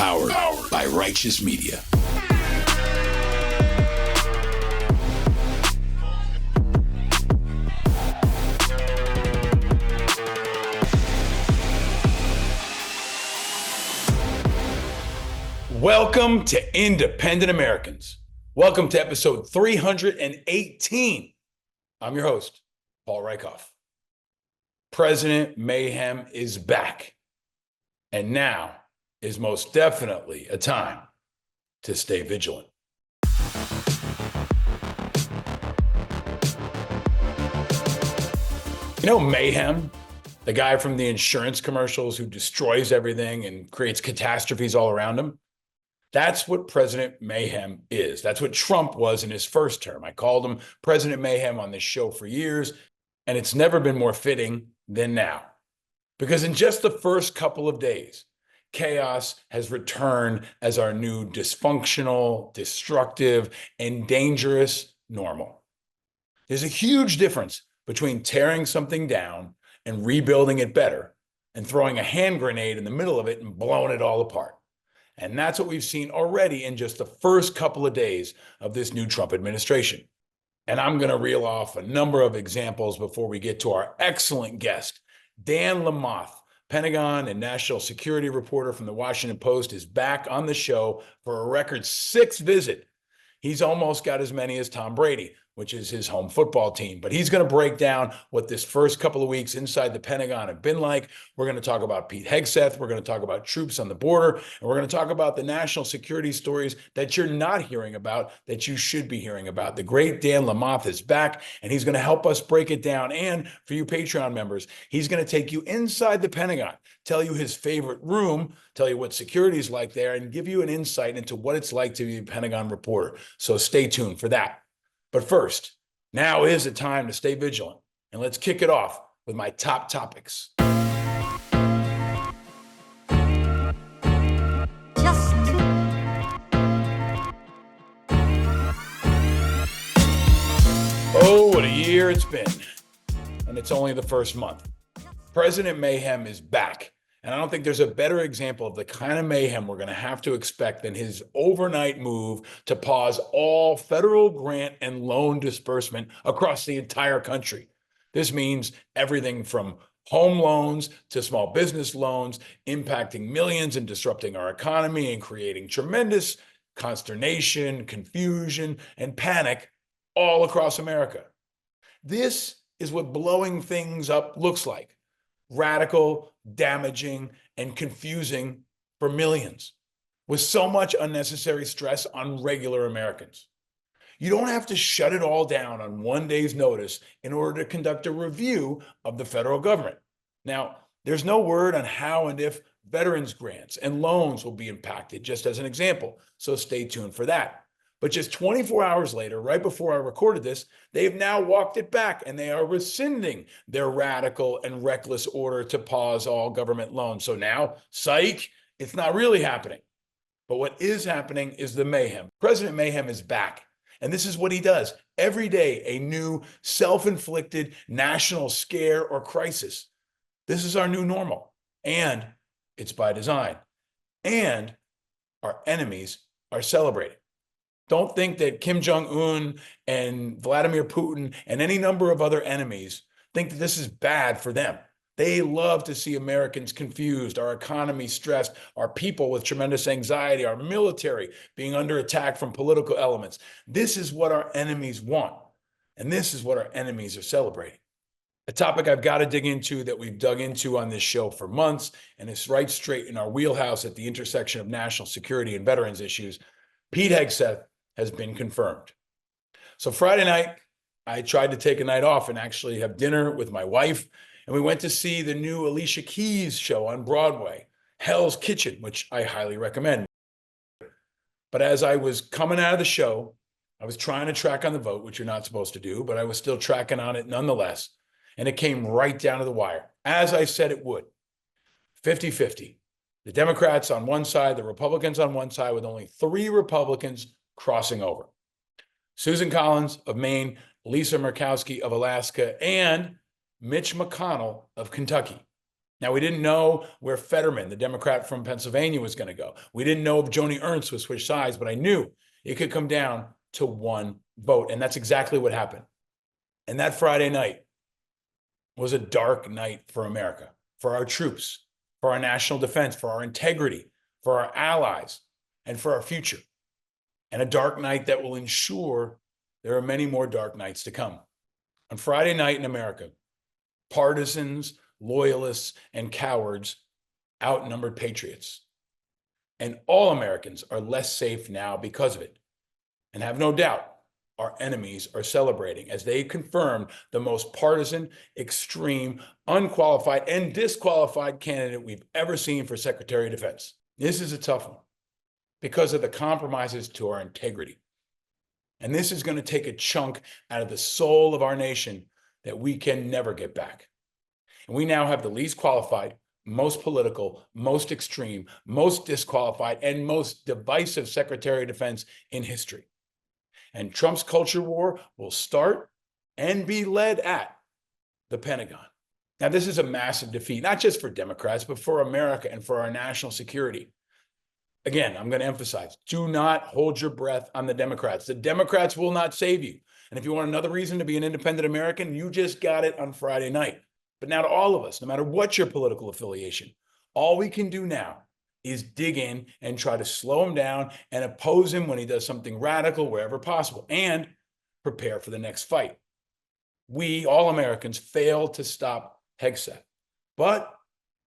Powered by Righteous Media. Welcome to Independent Americans. Welcome to episode 318. I'm your host, Paul Rieckhoff. President Mayhem is back. And now is most definitely a time to stay vigilant. You know Mayhem, the guy from the insurance commercials who destroys everything and creates catastrophes all around him? That's what President Mayhem is. That's what Trump was in his first term. I called him President Mayhem on this show for years, and it's never been more fitting than now. Because in just the first couple of days, chaos has returned as our new dysfunctional, destructive, and dangerous normal. There's a huge difference between tearing something down and rebuilding it better and throwing a hand grenade in the middle of it and blowing it all apart. And that's what we've seen already in just the first couple of days of this new Trump administration. And I'm going to reel off a number of examples before we get to our excellent guest. Dan Lamothe, Pentagon and national security reporter from the Washington Post, is back on the show for a record 6th visit. He's almost got as many as Tom Brady, which is his home football team. But he's going to break down what this first couple of weeks inside the Pentagon have been like. We're going to talk about Pete Hegseth. We're going to talk about troops on the border. And we're going to talk about the national security stories that you're not hearing about, that you should be hearing about. The great Dan Lamothe is back, and he's going to help us break it down. And for you Patreon members, he's going to take you inside the Pentagon, tell you his favorite room, tell you what security is like there, and give you an insight into what it's like to be a Pentagon reporter. So stay tuned for that. But first, now is the time to stay vigilant. And let's kick it off with my top topics. Oh, what a year it's been. And it's only the first month. President Mayhem is back. And I don't think there's a better example of the kind of mayhem we're going to have to expect than his overnight move to pause all federal grant and loan disbursement across the entire country. This means everything from home loans to small business loans, impacting millions and disrupting our economy and creating tremendous consternation, confusion, and panic all across America. This is what blowing things up looks like. Radical, damaging, and confusing for millions, with so much unnecessary stress on regular Americans. You don't have to shut it all down on one day's notice in order to conduct a review of the federal government. Now, there's no word on how and if veterans grants and loans will be impacted, just as an example, so stay tuned for that. But just 24 hours later, right before I recorded this, they've now walked it back and they are rescinding their radical and reckless order to pause all government loans. So now, psych, it's not really happening. But what is happening is the mayhem. President Mayhem is back. And this is what he does. Every day, a new self-inflicted national scare or crisis. This is our new normal. And it's by design. And our enemies are celebrating. Don't think that Kim Jong-un and Vladimir Putin and any number of other enemies think that this is bad for them. They love to see Americans confused, our economy stressed, our people with tremendous anxiety, our military being under attack from political elements. This is what our enemies want. And this is what our enemies are celebrating. A topic I've got to dig into that we've dug into on this show for months, and it's right straight in our wheelhouse at the intersection of national security and veterans issues. Pete Hegseth has been confirmed. So Friday night, I tried to take a night off and actually have dinner with my wife, and we went to see the new Alicia Keys show on Broadway, Hell's Kitchen, which I highly recommend. But as I was coming out of the show, I was trying to track on the vote, which you're not supposed to do, but I was still tracking on it nonetheless, and it came right down to the wire, as I said it would. 50-50. The Democrats on one side, the Republicans on one side, with only 3 Republicans crossing over. Susan Collins of Maine, Lisa Murkowski of Alaska, and Mitch McConnell of Kentucky. Now, we didn't know where Fetterman, the Democrat from Pennsylvania, was going to go. We didn't know if Joni Ernst would switch sides, but I knew it could come down to one vote. And that's exactly what happened. And that Friday night was a dark night for America, for our troops, for our national defense, for our integrity, for our allies, and for our future. And a dark night that will ensure there are many more dark nights to come. On Friday night in America, partisans, loyalists, and cowards outnumbered patriots. And all Americans are less safe now because of it. And have no doubt, our enemies are celebrating as they confirmed the most partisan, extreme, unqualified, and disqualified candidate we've ever seen for Secretary of Defense. This is a tough one because of the compromises to our integrity. And this is going to take a chunk out of the soul of our nation that we can never get back. And we now have the least qualified, most political, most extreme, most disqualified, and most divisive Secretary of Defense in history. And Trump's culture war will start and be led at the Pentagon. Now, this is a massive defeat, not just for Democrats, but for America and for our national security. Again, I'm going to emphasize, do not hold your breath on the Democrats. The Democrats will not save you. And if you want another reason to be an independent American, you just got it on Friday night. But now to all of us, no matter what your political affiliation, all we can do now is dig in and try to slow him down and oppose him when he does something radical wherever possible, and prepare for the next fight. We, all Americans, failed to stop Hegseth, but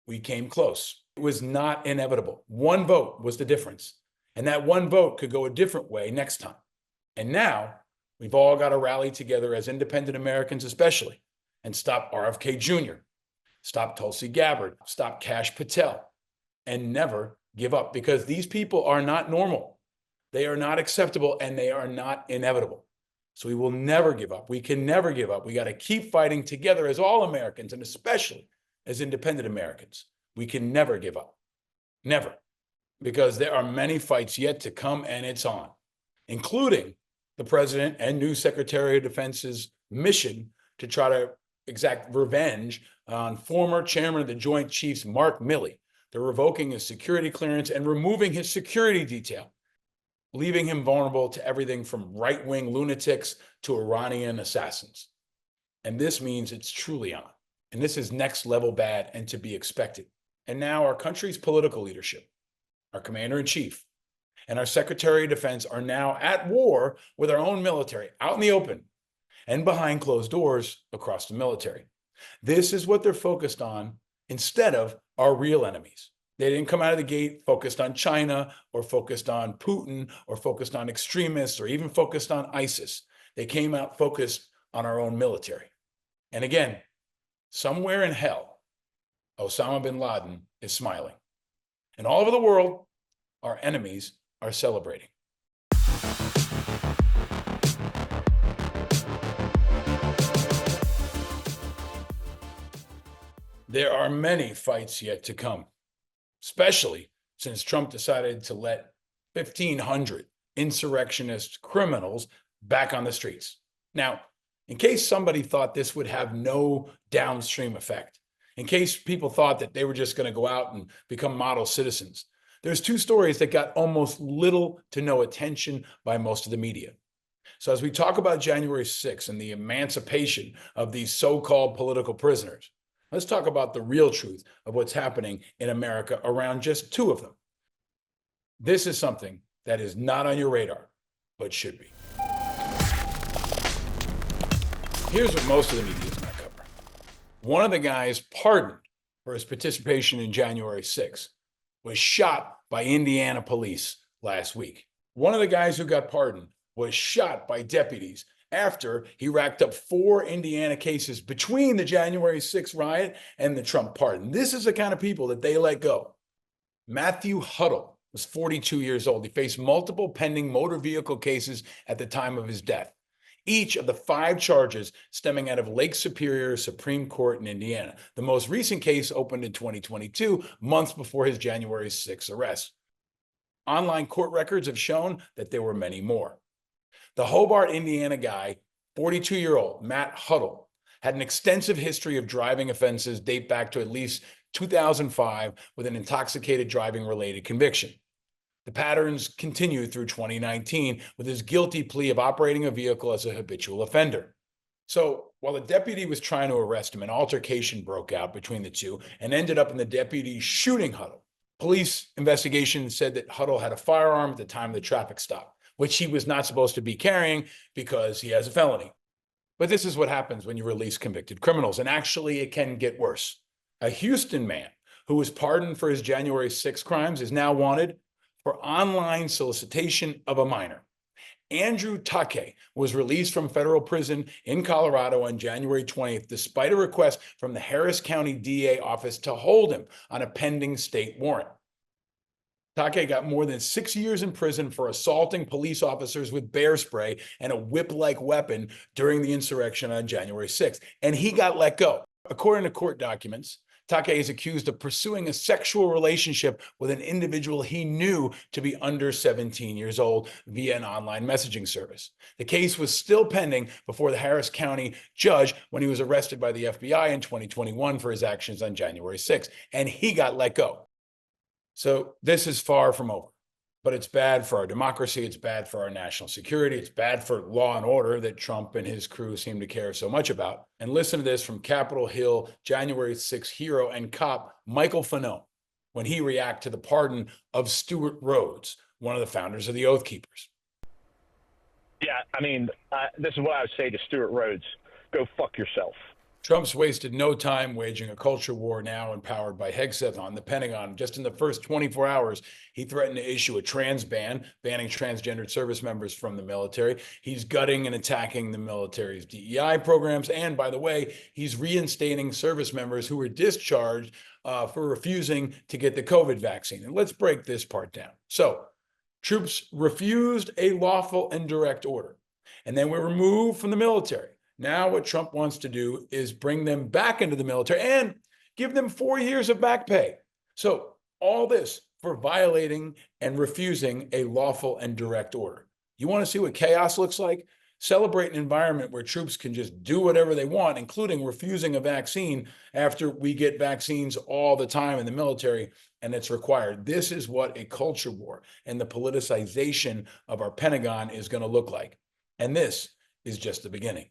we came close. It was not inevitable. One vote was the difference, and that one vote could go a different way next time. And now we've all got to rally together as independent Americans especially, and stop RFK Jr., stop Tulsi Gabbard, stop Kash Patel, and never give up, because these people are not normal. They are not acceptable, and they are not inevitable. So we will never give up. We can never give up. We got to keep fighting together as all Americans, and especially as independent Americans. We can never give up. Never. Because there are many fights yet to come, and it's on, including the president and new Secretary of Defense's mission to try to exact revenge on former chairman of the Joint Chiefs, Mark Milley. They're revoking his security clearance and removing his security detail, leaving him vulnerable to everything from right-wing lunatics to Iranian assassins. And this means it's truly on. And this is next level bad and to be expected. And now our country's political leadership, our commander-in-chief, and our Secretary of Defense are now at war with our own military out in the open and behind closed doors across the military. This is what they're focused on instead of our real enemies. They didn't come out of the gate focused on China or focused on Putin or focused on extremists or even focused on ISIS. They came out focused on our own military. And again, somewhere in hell, Osama bin Laden is smiling. And all over the world, our enemies are celebrating. There are many fights yet to come, especially since Trump decided to let 1,500 insurrectionist criminals back on the streets. Now, in case somebody thought this would have no downstream effect, in case people thought that they were just going to go out and become model citizens, there's two stories that got almost little to no attention by most of the media. So as we talk about January 6th and the emancipation of these so-called political prisoners, let's talk about the real truth of what's happening in America around just two of them. This is something that is not on your radar, but should be. Here's what most of the media is going to cover. One of the guys pardoned for his participation in January 6th was shot by Indiana police last week. One of the guys who got pardoned was shot by deputies after he racked up 4 Indiana cases between the January 6th riot and the Trump pardon. This is the kind of people that they let go. Matthew Huddle was 42 years old. He faced multiple pending motor vehicle cases at the time of his death, each of the 5 charges stemming out of Lake Superior Supreme Court in Indiana. The most recent case opened in 2022, months before his January 6th arrest. Online court records have shown that there were many more. The Hobart, Indiana guy, 42-year-old Matt Huddle, had an extensive history of driving offenses date back to at least 2005 with an intoxicated driving related conviction. The patterns continued through 2019 with his guilty plea of operating a vehicle as a habitual offender. So while the deputy was trying to arrest him, an altercation broke out between the two and ended up in the deputy's shooting huddle. Police investigation said that Huddle had a firearm at the time of the traffic stop, which he was not supposed to be carrying because he has a felony. But this is what happens when you release convicted criminals. And actually, it can get worse. A Houston man who was pardoned for his January 6 crimes is now wanted for online solicitation of a minor. Andrew Take was released from federal prison in Colorado on January 20th, despite a request from the Harris County DA office to hold him on a pending state warrant. Take got more than 6 years in prison for assaulting police officers with bear spray and a whip-like weapon during the insurrection on January 6th, and he got let go. According to court documents, Take is accused of pursuing a sexual relationship with an individual he knew to be under 17 years old via an online messaging service. The case was still pending before the Harris County judge when he was arrested by the FBI in 2021 for his actions on January 6th, and he got let go. So this is far from over, but it's bad for our democracy. It's bad for our national security. It's bad for law and order that Trump and his crew seem to care so much about. And listen to this from Capitol Hill, January 6th hero and cop Michael Fanone, when he reacted to the pardon of Stewart Rhodes, one of the founders of the Oath Keepers. Yeah, I mean, this is what I would say to Stewart Rhodes. Go fuck yourself. Trump's wasted no time waging a culture war now empowered by Hegseth on the Pentagon. Just in the first 24 hours, he threatened to issue a trans ban, banning transgendered service members from the military. He's gutting and attacking the military's DEI programs. And by the way, he's reinstating service members who were discharged for refusing to get the COVID vaccine. And let's break this part down. So troops refused a lawful and direct order, and then were removed from the military. Now what Trump wants to do is bring them back into the military and give them 4 years of back pay. So all this for violating and refusing a lawful and direct order. You want to see what chaos looks like? Celebrate an environment where troops can just do whatever they want, including refusing a vaccine after we get vaccines all the time in the military and it's required. This is what a culture war and the politicization of our Pentagon is going to look like. And this is just the beginning.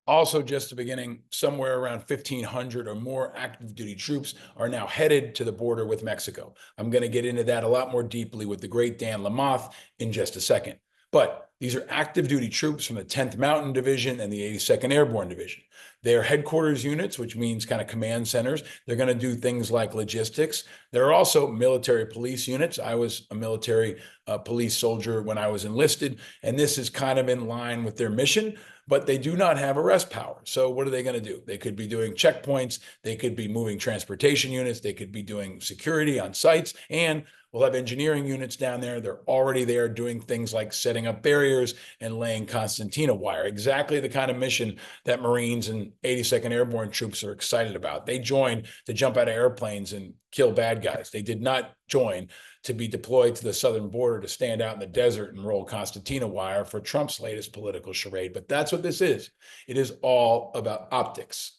Also, just the beginning, somewhere around 1,500 or more active duty troops are now headed to the border with Mexico. I'm going to get into that a lot more deeply with the great Dan Lamothe in just a second. But these are active duty troops from the 10th Mountain Division and the 82nd Airborne Division. They're headquarters units, which means kind of command centers. They're going to do things like logistics. There are also military police units. I was a military police soldier when I was enlisted, and this is kind of in line with their mission, but they do not have arrest power. So what are they going to do? They could be doing checkpoints. They could be moving transportation units. They could be doing security on sites, and we'll have engineering units down there. They're already there doing things like setting up barriers and laying concertina wire. Exactly the kind of mission that Marines and 82nd Airborne troops are excited about. They joined to jump out of airplanes and kill bad guys. They did not join to be deployed to the southern border to stand out in the desert and roll concertina wire for Trump's latest political charade. But that's what this is. It is all about optics.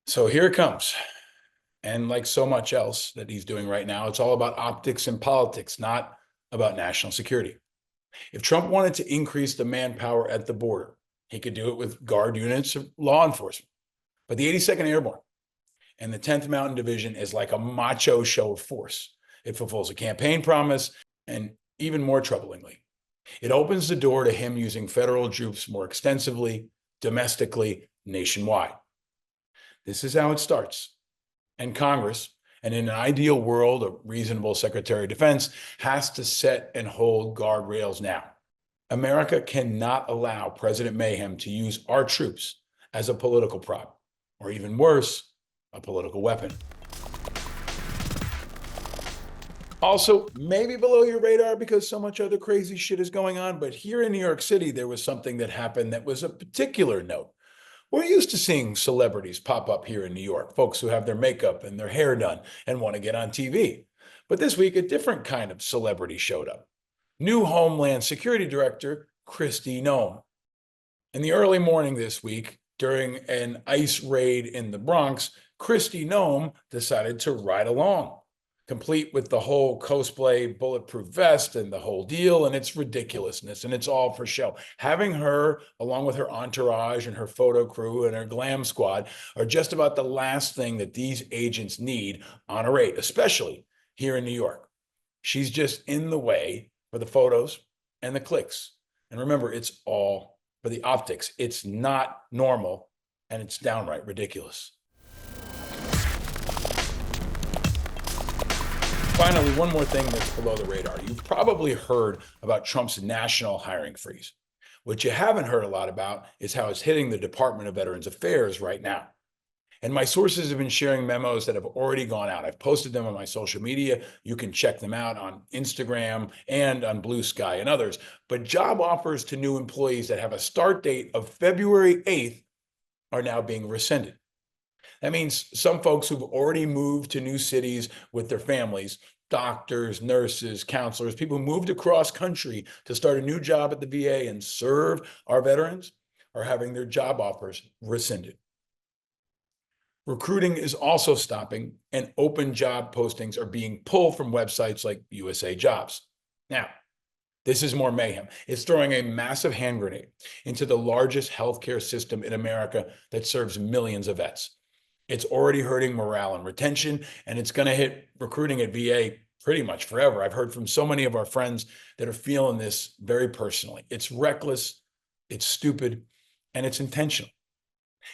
So here it comes. And like so much else that he's doing right now, it's all about optics and politics, not about national security. If Trump wanted to increase the manpower at the border, he could do it with guard units of law enforcement. But the 82nd Airborne and the 10th Mountain Division is like a macho show of force. It fulfills a campaign promise, and even more troublingly, it opens the door to him using federal troops more extensively, domestically, nationwide. This is how it starts. And Congress, and in an ideal world, a reasonable Secretary of Defense, has to set and hold guardrails now. America cannot allow President Mayhem to use our troops as a political prop, or even worse, a political weapon. Also, maybe below your radar because so much other crazy shit is going on, but here in New York City, there was something that happened that was a particular note. We're used to seeing celebrities pop up here in New York, folks who have their makeup and their hair done and want to get on TV. But this week, a different kind of celebrity showed up. New Homeland Security Director, Kristi Noem. In the early morning this week, during an ICE raid in the Bronx, Kristi Noem decided to ride along, complete with the whole cosplay bulletproof vest and the whole deal, and it's ridiculousness, and it's all for show. Having her, along with her entourage and her photo crew and her glam squad, are just about the last thing that these agents need on a raid, especially here in New York. She's just in the way for the photos and the clicks. And remember, it's all for the optics. It's not normal, and it's downright ridiculous. Finally, one more thing that's below the radar. You've probably heard about Trump's national hiring freeze. What you haven't heard a lot about is how it's hitting the Department of Veterans Affairs right now. And my sources have been sharing memos that have already gone out. I've posted them on my social media. You can check them out on Instagram and on Blue Sky and others. But job offers to new employees that have a start date of February 8th are now being rescinded. That means some folks who've already moved to new cities with their families, doctors, nurses, counselors, people who moved across country to start a new job at the VA and serve our veterans, are having their job offers rescinded. Recruiting is also stopping, and open job postings are being pulled from websites like USA Jobs. Now, this is more mayhem. It's throwing a massive hand grenade into the largest healthcare system in America that serves millions of vets. It's already hurting morale and retention, and it's going to hit recruiting at VA pretty much forever. I've heard from so many of our friends that are feeling this very personally. It's reckless, it's stupid, and it's intentional.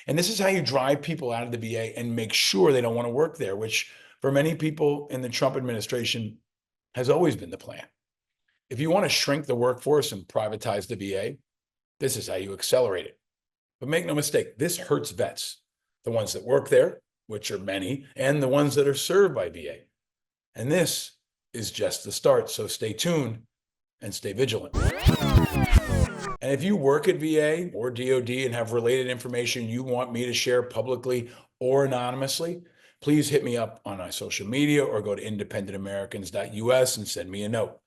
And this is how you drive people out of the VA and make sure they don't want to work there, which for many people in the Trump administration has always been the plan. If you want to shrink the workforce and privatize the VA, this is how you accelerate it. But make no mistake, this hurts vets, the ones that work there, which are many, and the ones that are served by VA. And this is just the start, so stay tuned and stay vigilant. And if you work at VA or DOD and have related information you want me to share publicly or anonymously, please hit me up on my social media or go to independentamericans.us and send me a note.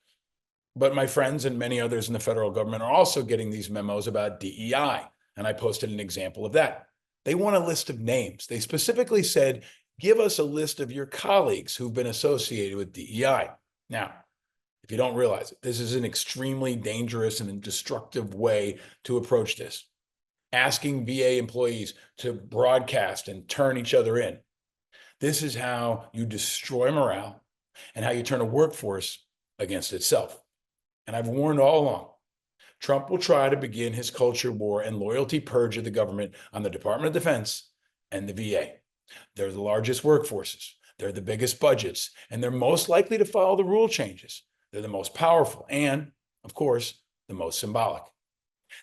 But my friends and many others in the federal government are also getting these memos about DEI, and I posted an example of that. They want a list of names. They specifically said, give us a list of your colleagues who've been associated with DEI. Now, if you don't realize it, this is an extremely dangerous and destructive way to approach this. Asking VA employees to broadcast and turn each other in. This is how you destroy morale and how you turn a workforce against itself. And I've warned all along, Trump will try to begin his culture war and loyalty purge of the government on the Department of Defense and the VA. They're the largest workforces. They're the biggest budgets, and they're most likely to follow the rule changes. They're the most powerful and, of course, the most symbolic.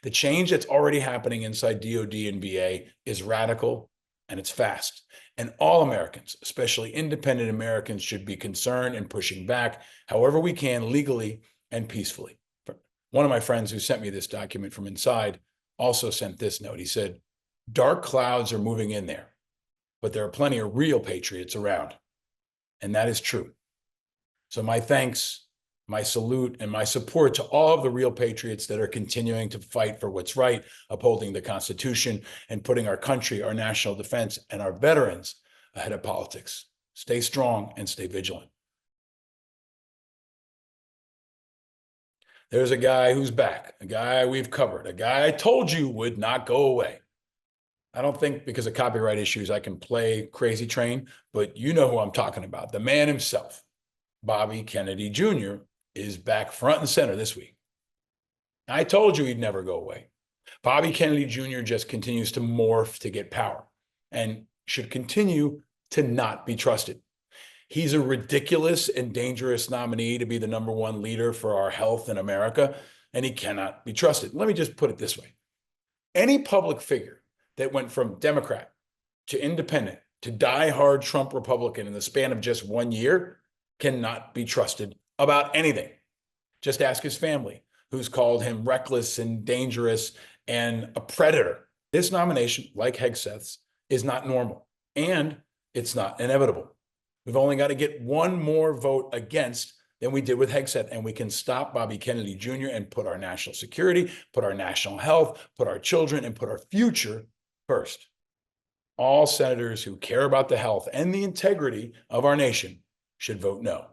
The change that's already happening inside DOD and VA is radical and it's fast. And all Americans, especially independent Americans, should be concerned and pushing back however we can legally and peacefully. One of my friends who sent me this document from inside also sent this note. He said, dark clouds are moving in there, but there are plenty of real patriots around. And that is true. So my thanks, my salute, and my support to all of the real patriots that are continuing to fight for what's right, upholding the Constitution, and putting our country, our national defense, and our veterans ahead of politics. Stay strong and stay vigilant. There's a guy who's back, a guy we've covered, a guy I told you would not go away. I don't think because of copyright issues I can play Crazy Train, but you know who I'm talking about. The man himself, Bobby Kennedy Jr., is back front and center this week. I told you he'd never go away. Bobby Kennedy Jr. just continues to morph to get power and should continue to not be trusted. He's a ridiculous and dangerous nominee to be the #1 leader for our health in America, and he cannot be trusted. Let me just put it this way. Any public figure that went from Democrat to independent to diehard Trump Republican in the span of just 1 year cannot be trusted about anything. Just ask his family, who's called him reckless and dangerous and a predator. This nomination, like Hegseth's, is not normal, and it's not inevitable. We've only got to get one more vote against than we did with Hegseth, and we can stop Bobby Kennedy Jr. and put our national security, put our national health, put our children, and put our future first. All senators who care about the health and the integrity of our nation should vote no.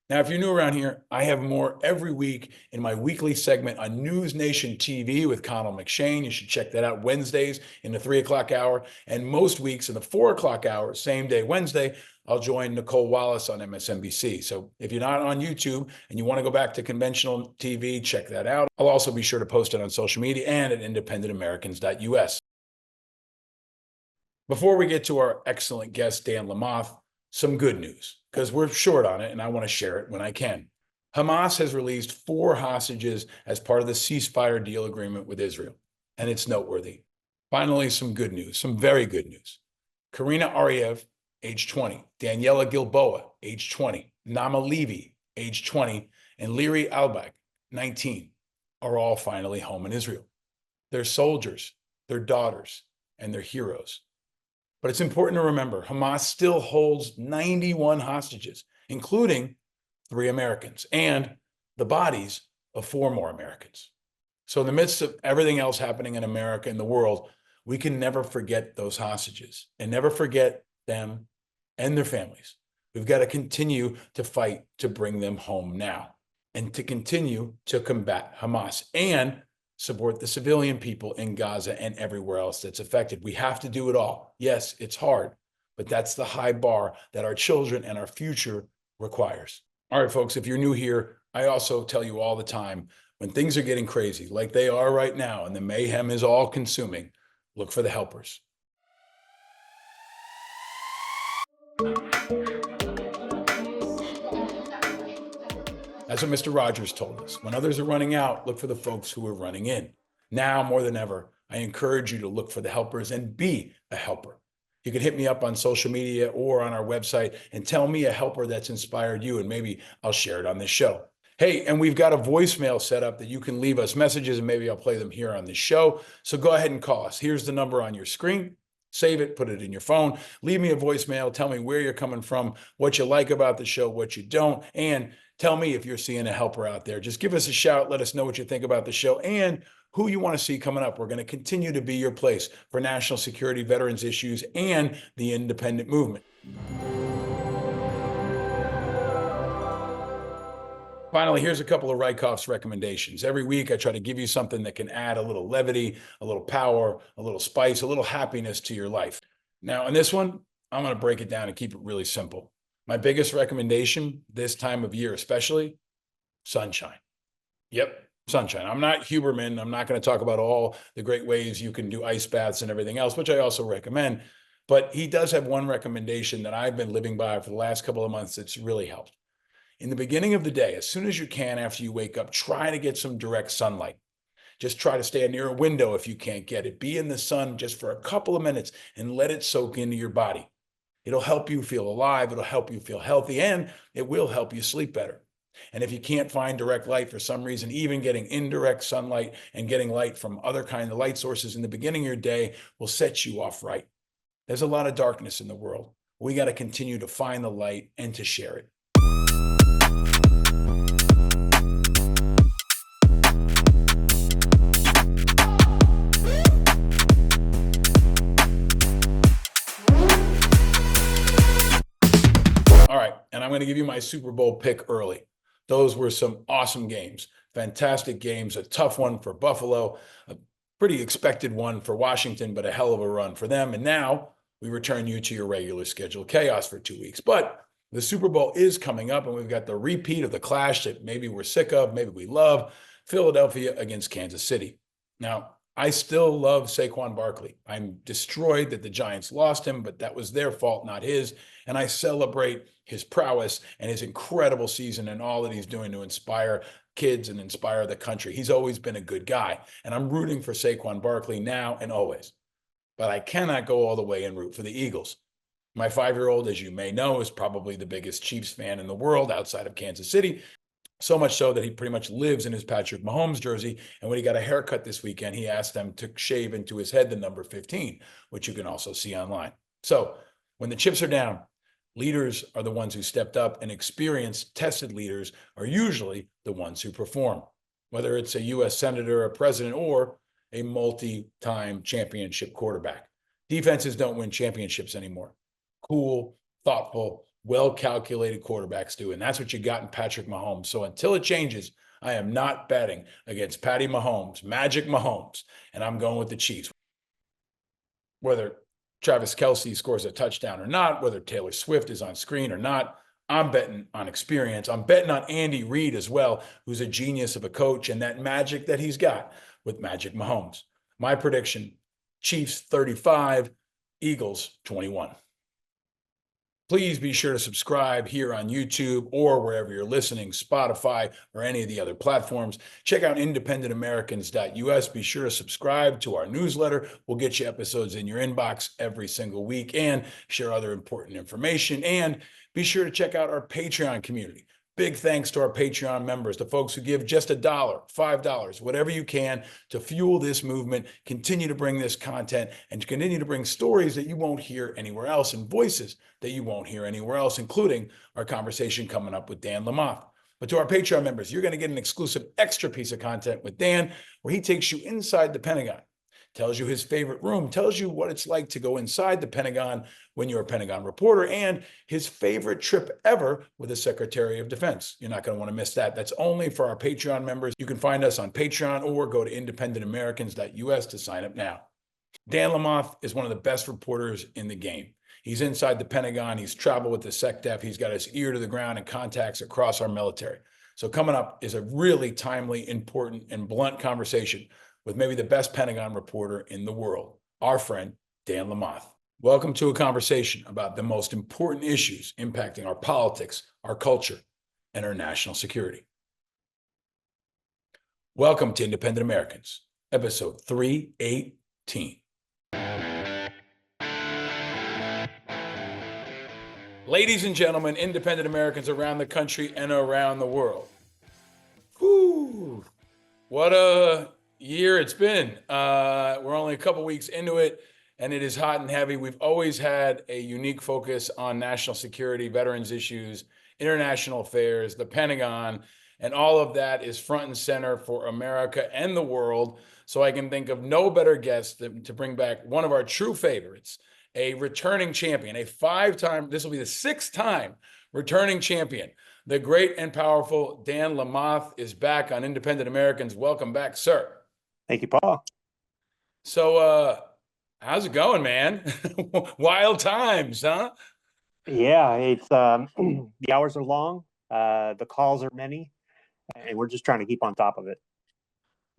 Now, if you're new around here, I have more every week in my weekly segment on News Nation TV with Connell McShane. You should check that out Wednesdays in the 3 o'clock hour. And most weeks in the 4 o'clock hour, same day, Wednesday, I'll join Nicole Wallace on MSNBC. So if you're not on YouTube and you want to go back to conventional TV, check that out. I'll also be sure to post it on social media and at independentamericans.us. Before we get to our excellent guest, Dan Lamothe, some good news, because we're short on it and I want to share it when I can. Hamas has released 4 hostages as part of the ceasefire deal agreement with Israel, and it's noteworthy. Finally, some good news, some very good news. Karina Ariev, age 20, Daniela Gilboa, age 20, Nama Levy, age 20, and Liri Albak, 19, are all finally home in Israel. They're soldiers, they're daughters, and they're heroes. But it's important to remember, Hamas still holds 91 hostages, including 3 Americans and the bodies of 4 more Americans. So in the midst of everything else happening in America and the world, we can never forget those hostages and never forget them and their families. We've got to continue to fight to bring them home now and to continue to combat Hamas and support the civilian people in Gaza and everywhere else that's affected. We have to do it all. Yes, it's hard, but that's the high bar that our children and our future requires. All right, folks, if you're new here, I also tell you all the time, when things are getting crazy, like they are right now, and the mayhem is all consuming, look for the helpers. That's what Mr. Rogers told us. When others are running out, look for the folks who are running in. Now, more than ever, I encourage you to look for the helpers and be a helper. You can hit me up on social media or on our website and tell me a helper that's inspired you, and maybe I'll share it on this show. Hey, and we've got a voicemail set up that you can leave us messages, and maybe I'll play them here on this show. So go ahead and call us. Here's the number on your screen. Save it, put it in your phone, leave me a voicemail, tell me where you're coming from, what you like about the show, what you don't, and tell me if you're seeing a helper out there. Just give us a shout, let us know what you think about the show and who you want to see coming up. We're going to continue to be your place for national security, veterans issues, and the independent movement. Finally, here's a couple of Rieckhoff's recommendations. Every week, I try to give you something that can add a little levity, a little power, a little spice, a little happiness to your life. Now, in this one, I'm going to break it down and keep it really simple. My biggest recommendation this time of year, especially, sunshine. Yep, sunshine. I'm not Huberman. I'm not going to talk about all the great ways you can do ice baths and everything else, which I also recommend. But he does have one recommendation that I've been living by for the last couple of months that's really helped. In the beginning of the day, as soon as you can after you wake up, try to get some direct sunlight. Just try to stay near a window if you can't get it. Be in the sun just for a couple of minutes and let it soak into your body. It'll help you feel alive. It'll help you feel healthy, and it will help you sleep better. And if you can't find direct light for some reason, even getting indirect sunlight and getting light from other kinds of light sources in the beginning of your day will set you off right. There's a lot of darkness in the world. We got to continue to find the light and to share it. All right, and I'm going to give you my Super Bowl pick early. Those were some awesome games, fantastic games, a tough one for Buffalo, a pretty expected one for Washington, but a hell of a run for them. And now we return you to your regular scheduled chaos for 2 weeks. But the Super Bowl is coming up, and we've got the repeat of the clash that maybe we're sick of, maybe we love, Philadelphia against Kansas City. Now, I still love Saquon Barkley. I'm destroyed that the Giants lost him, but that was their fault, not his. And I celebrate his prowess and his incredible season and all that he's doing to inspire kids and inspire the country. He's always been a good guy. And I'm rooting for Saquon Barkley now and always. But I cannot go all the way and root for the Eagles. My 5-year-old, as you may know, is probably the biggest Chiefs fan in the world outside of Kansas City. So much so that he pretty much lives in his Patrick Mahomes jersey. And when he got a haircut this weekend, he asked them to shave into his head the number 15, which you can also see online. So when the chips are down, leaders are the ones who stepped up, and experienced, tested leaders are usually the ones who perform, whether it's a U.S. senator, a president, or a multi-time championship quarterback. Defenses don't win championships anymore. Cool, thoughtful, well-calculated quarterbacks do. And that's what you got in Patrick Mahomes. So until it changes, I am not betting against Patty Mahomes, Magic Mahomes, and I'm going with the Chiefs. Whether Travis Kelce scores a touchdown or not, whether Taylor Swift is on screen or not, I'm betting on experience. I'm betting on Andy Reid as well, who's a genius of a coach, and that magic that he's got with Magic Mahomes. My prediction, Chiefs 35, Eagles 21. Please be sure to subscribe here on YouTube or wherever you're listening, Spotify or any of the other platforms. Check out independentamericans.us. Be sure to subscribe to our newsletter. We'll get you episodes in your inbox every single week and share other important information. And be sure to check out our Patreon community. Big thanks to our Patreon members, the folks who give just $1, $5, whatever you can to fuel this movement, continue to bring this content, and continue to bring stories that you won't hear anywhere else and voices that you won't hear anywhere else, including our conversation coming up with Dan Lamothe. But to our Patreon members, you're going to get an exclusive extra piece of content with Dan where he takes you inside the Pentagon, tells you his favorite room, tells you what it's like to go inside the Pentagon when you're a Pentagon reporter, and his favorite trip ever with the Secretary of Defense. You're not going to want to miss that. That's only for our Patreon members. You can find us on Patreon or go to independentamericans.us to sign up now. Dan Lamothe is one of the best reporters in the game. He's inside the Pentagon. He's traveled with the SecDef. He's got his ear to the ground and contacts across our military. So coming up is a really timely, important, and blunt conversation with maybe the best Pentagon reporter in the world, our friend, Dan Lamothe. Welcome to a conversation about the most important issues impacting our politics, our culture, and our national security. Welcome to Independent Americans, episode 318. Ladies and gentlemen, independent Americans around the country and around the world. Whew, what a year it's been. We're only a couple weeks into it, and it is hot and heavy. We've always had a unique focus on national security, veterans issues, international affairs, the Pentagon, and all of that is front and center for America and the world. So I can think of no better guest than to bring back one of our true favorites, a returning champion, this will be the 6th time returning champion. The great and powerful Dan Lamothe is back on Independent Americans. Welcome back, sir. Thank you, Paul. So, how's it going, man? Wild times, huh? Yeah, it's the hours are long, the calls are many, and we're just trying to keep on top of it.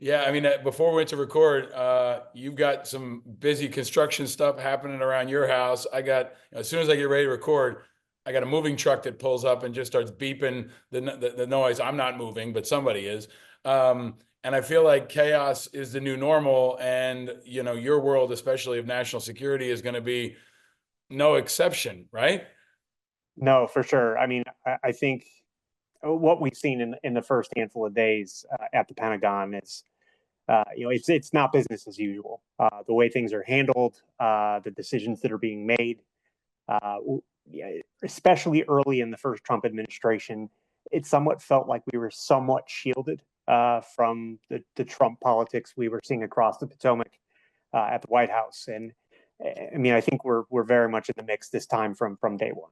Yeah, I mean, before we went to record, you've got some busy construction stuff happening around your house. As soon as I get ready to record, I got a moving truck that pulls up and just starts beeping the noise. I'm not moving, but somebody is. And I feel like chaos is the new normal. And, your world, especially of national security, is going to be no exception, right? No, for sure. I mean, I think what we've seen in the first handful of days at the Pentagon is, it's not business as usual. The way things are handled, the decisions that are being made, especially early in the first Trump administration, it somewhat felt like we were somewhat shielded from the Trump politics we were seeing across the Potomac at the White House. And I mean, I think we're very much in the mix this time from day one.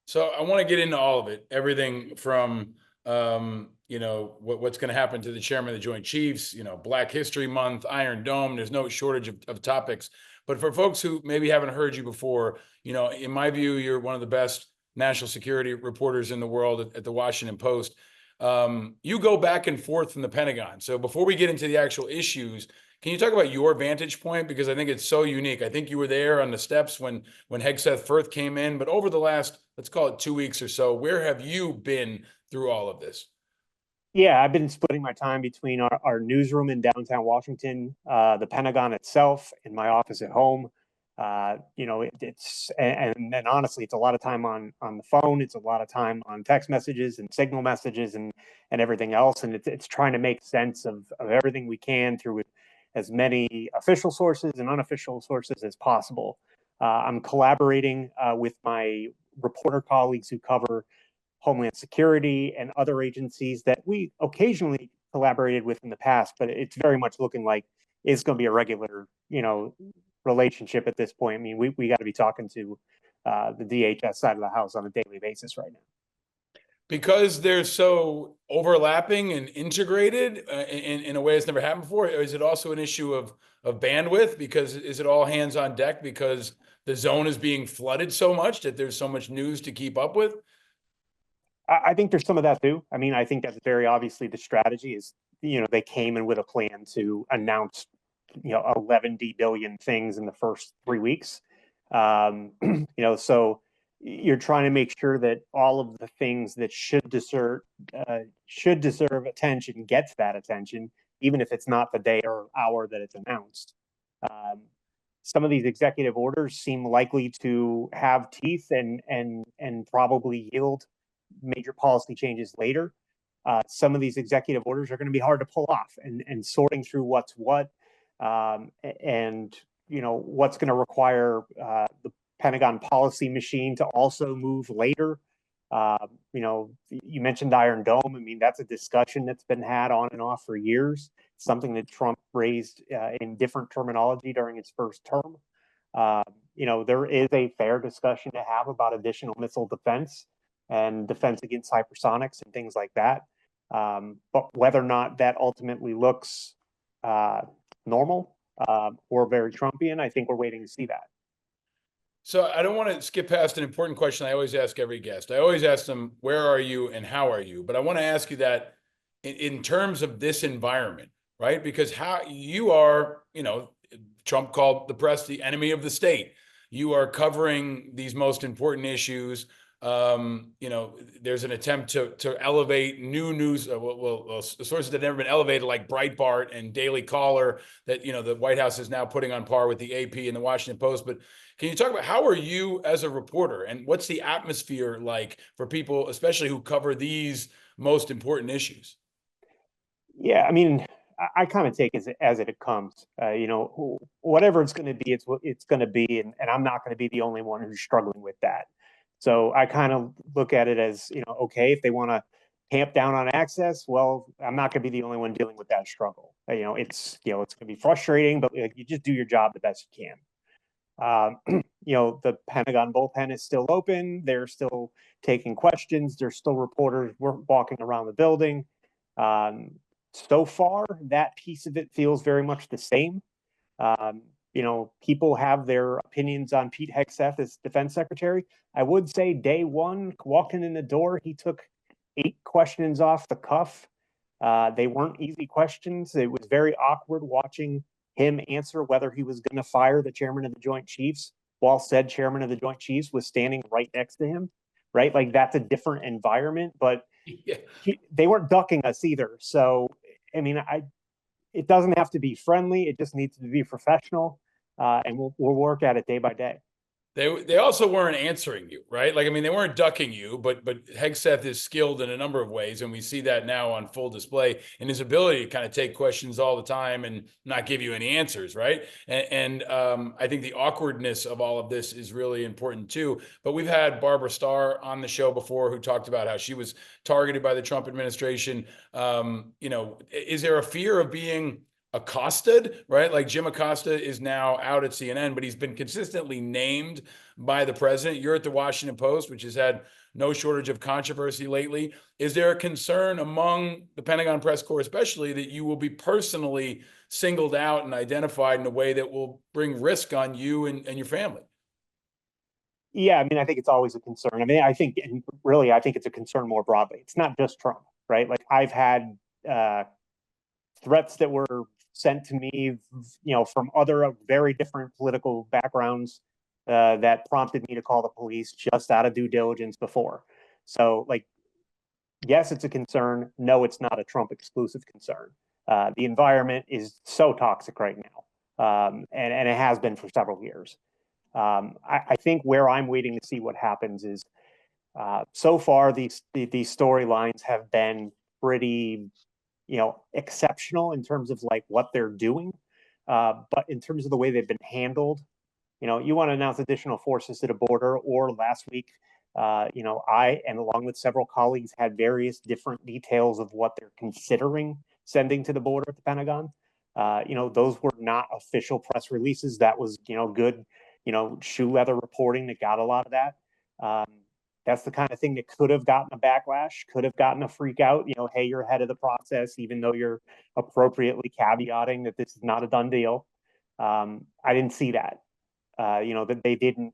So I want to get into all of it, everything from, what's going to happen to the chairman of the Joint Chiefs, Black History Month, Iron Dome. There's no shortage of topics. But for folks who maybe haven't heard you before, in my view, you're one of the best national security reporters in the world at the Washington Post. You go back and forth from the Pentagon. So before we get into the actual issues, can you talk about your vantage point? Because I think it's so unique. I think you were there on the steps when Hegseth first came in, but over the last, let's call it 2 weeks or so, where have you been through all of this? Yeah, I've been splitting my time between our newsroom in downtown Washington, the Pentagon itself, and my office at home. It's honestly, it's a lot of time on the phone. It's a lot of time on text messages and signal messages and everything else. And it's trying to make sense of everything we can through as many official sources and unofficial sources as possible. I'm collaborating with my reporter colleagues who cover Homeland Security and other agencies that we occasionally collaborated with in the past, but it's very much looking like it's going to be a regular, relationship at this point. I mean, we got to be talking to the DHS side of the house on a daily basis right now. Because they're so overlapping and integrated in a way that's never happened before? Or is it also an issue of bandwidth? Because is it all hands on deck because the zone is being flooded so much that there's so much news to keep up with? I think there's some of that too. I mean, I think that's very obviously the strategy is, they came in with a plan to announce, 11 billion things in the first 3 weeks. So you're trying to make sure that all of the things that should deserve attention gets that attention, even if it's not the day or hour that it's announced. Some of these executive orders seem likely to have teeth and probably yield major policy changes later. Some of these executive orders are going to be hard to pull off, and sorting through what's what, and what's going to require the Pentagon policy machine to also move later. You mentioned Iron Dome. I mean, that's a discussion that's been had on and off for years. Something that Trump raised in different terminology during his first term. There is a fair discussion to have about additional missile defense and defense against hypersonics and things like that. But whether or not that ultimately looks normal or very Trumpian, I think we're waiting to see that. So I don't want to skip past an important question I always ask every guest. I always ask them, where are you and how are you? But I want to ask you that in terms of this environment, right? Because how you are, Trump called the press the enemy of the state. You are covering these most important issues. There's an attempt to elevate new news, sources that have never been elevated, like Breitbart and Daily Caller, that the White House is now putting on par with the AP and the Washington Post. But can you talk about how are you as a reporter, and what's the atmosphere like for people, especially who cover these most important issues? Yeah, I mean, I kind of take it as it comes. Whatever it's going to be, it's what it's going to be, and I'm not going to be the only one who's struggling with that. So I kind of look at it as, okay, if they want to tamp down on access, well, I'm not going to be the only one dealing with that struggle. It's going to be frustrating, but you just do your job the best you can. The Pentagon bullpen is still open. They're still taking questions. There's still reporters walking around the building. So far, that piece of it feels very much the same. People have their opinions on Pete Hegseth as defense secretary. I would say day one, walking in the door, he took 8 questions off the cuff. They weren't easy questions. It was very awkward watching him answer whether he was going to fire the chairman of the Joint Chiefs while said chairman of the Joint Chiefs was standing right next to him, right? Like, that's a different environment, but they weren't ducking us either. So, I mean, it doesn't have to be friendly. It just needs to be professional, and we'll work at it day by day. They also weren't answering you, right? Like, I mean, they weren't ducking you, but Hegseth is skilled in a number of ways, and we see that now on full display in his ability to kind of take questions all the time and not give you any answers, right? And I think the awkwardness of all of this is really important too. But we've had Barbara Starr on the show before, who talked about how she was targeted by the Trump administration. Is there a fear of being accosted, right? Like, Jim Acosta is now out at CNN, but he's been consistently named by the president. You're at the Washington Post, which has had no shortage of controversy lately. Is there a concern among the Pentagon press corps, especially, that you will be personally singled out and identified in a way that will bring risk on you and your family? Yeah, I mean, I think it's always a concern. I mean, I think it's a concern more broadly. It's not just Trump, right? Like, I've had threats that were sent to me, from other very different political backgrounds that prompted me to call the police just out of due diligence before. So, like, yes, it's a concern. No, it's not a Trump exclusive concern. The environment is so toxic right now, and it has been for several years. I think where I'm waiting to see what happens is, so far these storylines have been pretty exceptional in terms of like what they're doing. But in terms of the way they've been handled, you want to announce additional forces to the border, or last week, I, and along with several colleagues, had various different details of what they're considering sending to the border at the Pentagon. Those were not official press releases. That was, good, shoe leather reporting that got a lot of that. That's the kind of thing that could have gotten a backlash, could have gotten a freak out, hey, you're ahead of the process, even though you're appropriately caveating that this is not a done deal. I didn't see that, that they didn't,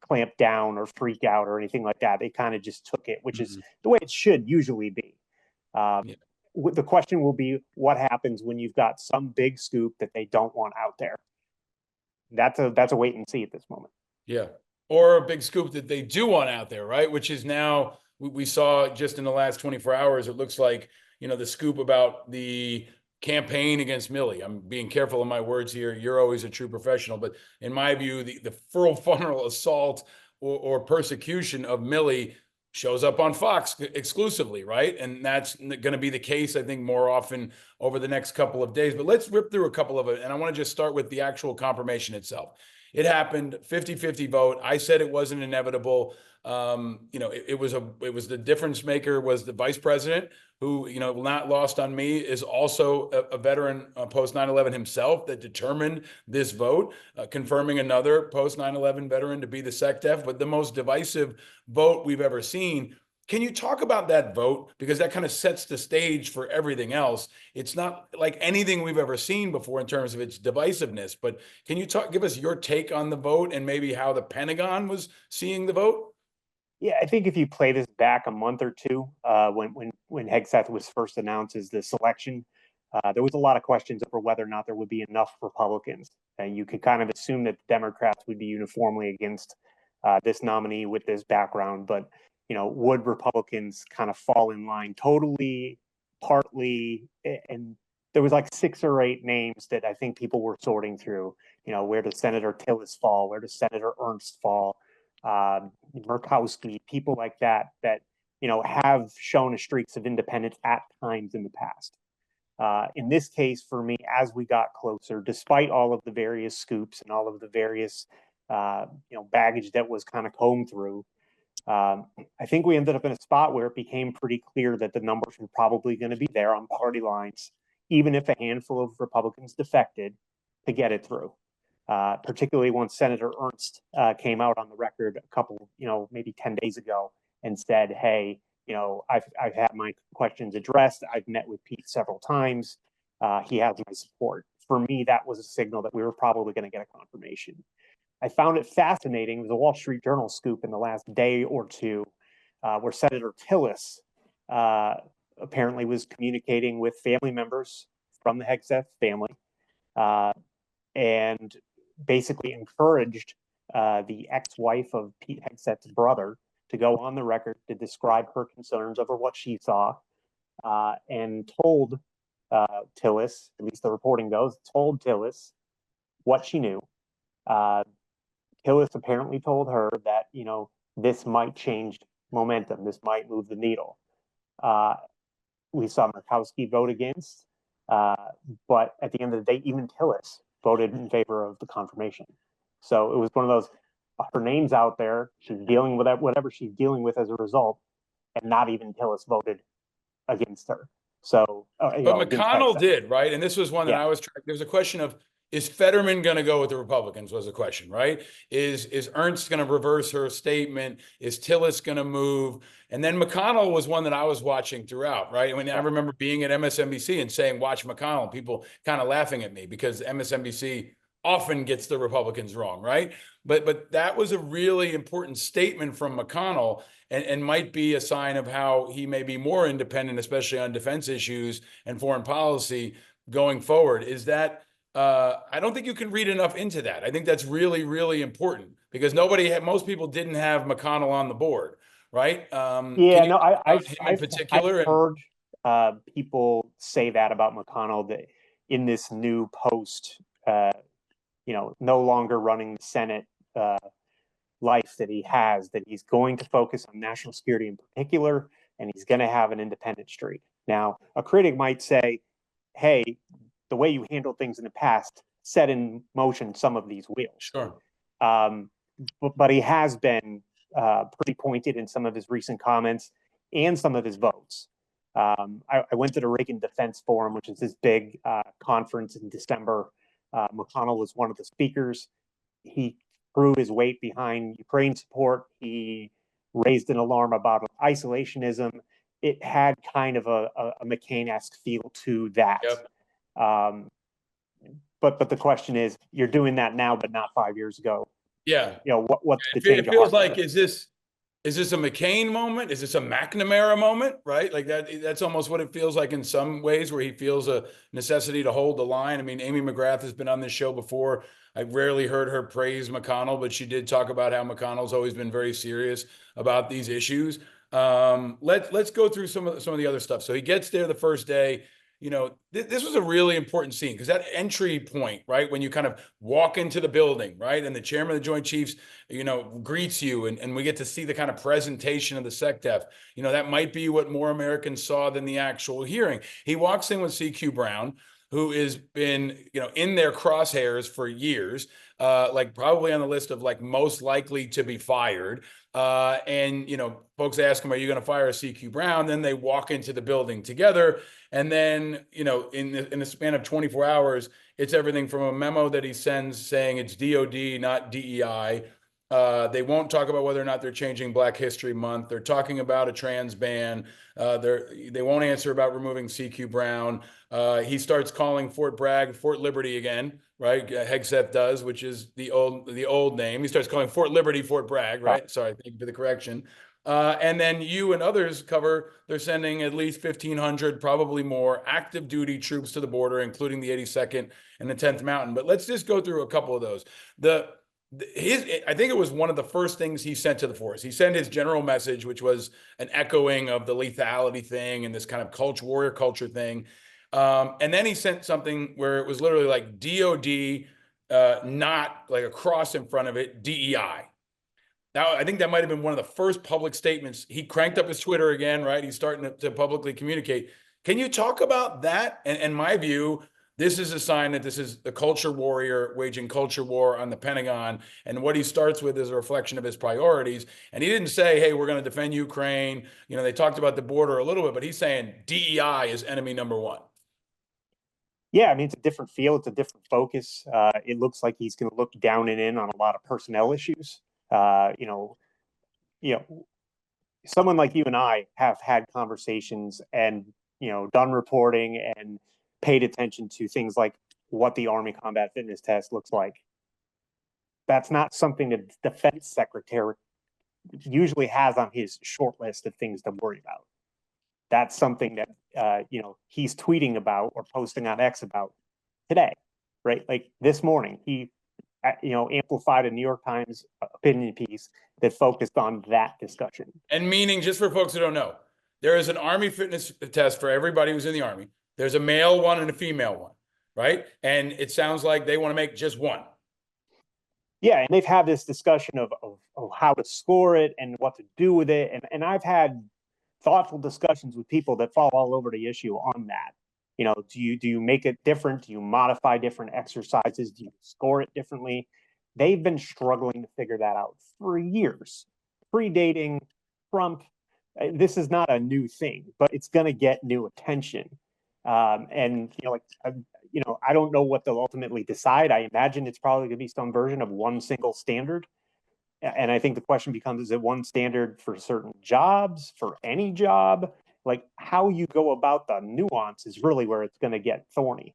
clamp down or freak out or anything like that. They kind of just took it, which is the way it should usually be. The question will be, what happens when you've got some big scoop that they don't want out there? That's a wait and see at this moment. Yeah. Or a big scoop that they do want out there, right? Which is now, we saw just in the last 24 hours, it looks like, the scoop about the campaign against Milley. I'm being careful of my words here. You're always a true professional, but in my view, the full-frontal assault or persecution of Milley shows up on Fox exclusively, right? And that's going to be the case, I think, more often over the next couple of days. But let's rip through a couple of it. And I want to just start with the actual confirmation itself. It happened, 50-50 vote. I said it wasn't inevitable. It was the difference maker was the vice president, who, not lost on me, is also a veteran post 9/11 himself, that determined this vote, confirming another post 9/11 veteran to be the SecDef, but the most divisive vote we've ever seen. Give you talk about that vote? Because that kind of sets the stage for everything else. It's not like anything we've ever seen before in terms of its divisiveness, but can you give us your take on the vote and maybe how the Pentagon was seeing the vote? Yeah, I think if you play this back a month or two, when Hegseth was first announced as the selection, there was a lot of questions over whether or not there would be enough Republicans. And you could kind of assume that the Democrats would be uniformly against this nominee with this background. But, would Republicans kind of fall in line totally, partly? And there was like 6 or 8 names that I think people were sorting through. Where does Senator Tillis fall? Where does Senator Ernst fall? Murkowski, people like that, have shown streaks of independence at times in the past. In this case, for me, as we got closer, despite all of the various scoops and all of the various, baggage that was kind of combed through, I think we ended up in a spot where it became pretty clear that the numbers were probably going to be there on party lines, even if a handful of Republicans defected to get it through. Particularly once Senator Ernst came out on the record a couple, maybe 10 days ago and said, hey, I've had my questions addressed. I've met with Pete several times. He has my support. For me, that was a signal that we were probably going to get a confirmation. I found it fascinating. It was a Wall Street Journal scoop in the last day or two where Senator Tillis apparently was communicating with family members from the Hegseth family and basically encouraged the ex-wife of Pete Hegseth's brother to go on the record to describe her concerns over what she saw and told Tillis, at least the reporting goes, told Tillis what she knew. Tillis apparently told her that, this might change momentum. This might move the needle. We saw Murkowski vote against, but at the end of the day, even Tillis voted in favor of the confirmation. So it was one of those, her name's out there, she's dealing with whatever she's dealing with as a result, and not even Tillis voted against her. So, but McConnell did, right? And this was one that I was trying. There's a question of, is Fetterman going to go with the Republicans? Was a question, right? Is Ernst going to reverse her statement? Is Tillis going to move? And then McConnell was one that I was watching throughout, right? I mean, I remember being at MSNBC and saying, watch McConnell, and people kind of laughing at me because MSNBC often gets the Republicans wrong, right? But that was a really important statement from McConnell and might be a sign of how he may be more independent, especially on defense issues and foreign policy going forward. Is that, I don't think you can read enough into that. I think that's really, really important because most people didn't have McConnell on the board, right? I've heard people say that about McConnell, that in this new post, no longer running the Senate life that he has, that he's going to focus on national security in particular, and he's going to have an independent streak. Now, a critic might say, hey, the way you handled things in the past set in motion some of these wheels. Sure. But he has been pretty pointed in some of his recent comments and some of his votes. I went to the Reagan Defense Forum, which is this big conference in December. McConnell was one of the speakers. He threw his weight behind Ukraine support. He raised an alarm about isolationism. It had kind of a McCain-esque feel to that. Yep. But the question is, you're doing that now, but not 5 years ago. Yeah. You know, what's the It change? feels like, is this a McCain moment? Is this a McNamara moment? Right? Like that's almost what it feels like in some ways, where he feels a necessity to hold the line. I mean, Amy McGrath has been on this show before. I've rarely heard her praise McConnell, but she did talk about how McConnell's always been very serious about these issues. Let's go through some of the other stuff. So he gets there the first day. You know, this was a really important scene because that entry point, right, when you kind of walk into the building, right, and the chairman of the Joint Chiefs, you know, greets you, and we get to see the kind of presentation of the SecDef. You know, that might be what more Americans saw than the actual hearing. He walks in with CQ Brown, who has been, you know, in their crosshairs for years, like probably on the list of like most likely to be fired. And, you know, folks ask him, are you going to fire CQ Brown? Then they walk into the building together. And then, you know, in the span of 24 hours, it's everything from a memo that he sends saying it's DOD, not DEI. They won't talk about whether or not they're changing Black History Month. They're talking about a trans ban. They won't answer about removing CQ Brown. He starts calling Fort Bragg Fort Liberty again, right? Hegseth does, which is the old name. He starts calling Fort Liberty Fort Bragg, right? Sorry, thank you for the correction. And then you and others cover, they're sending at least 1,500, probably more, active duty troops to the border, including the 82nd and the 10th Mountain. But let's just go through a couple of those. I think it was one of the first things he sent to the force. He sent his general message, which was an echoing of the lethality thing and this kind of warrior culture thing. And then he sent something where it was literally like DOD, not like a cross in front of it, DEI. Now, I think that might have been one of the first public statements. He cranked up his Twitter again, right? He's starting to publicly communicate. Can you talk about that? And my view, this is a sign that this is the culture warrior waging culture war on the Pentagon. And what he starts with is a reflection of his priorities. And he didn't say, hey, we're going to defend Ukraine. You know, they talked about the border a little bit, but he's saying DEI is enemy number one. Yeah, I mean, it's a different feel. It's a different focus. It looks like he's going to look down and in on a lot of personnel issues. You know, someone like you and I have had conversations and, you know, done reporting and paid attention to things like what the Army Combat Fitness Test looks like. That's not something that the Defense Secretary usually has on his short list of things to worry about. That's something that, you know, he's tweeting about or posting on X about today, right? Like this morning, he, you know, amplified a New York Times opinion piece that focused on that discussion. And meaning, just for folks who don't know, there is an Army fitness test for everybody who's in the Army. There's a male one and a female one, right? And it sounds like they want to make just one. Yeah, and they've had this discussion of how to score it and what to do with it. And I've had thoughtful discussions with people that fall all over the issue on that. You know, do you make it different? Do you modify different exercises? Do you score it differently? They've been struggling to figure that out for years, predating Trump. This is not a new thing, but it's going to get new attention. And you know, like you know, I don't know what they'll ultimately decide. I imagine it's probably going to be some version of one single standard. And I think the question becomes, is it one standard for certain jobs, for any job? Like how you go about the nuance is really where it's going to get thorny.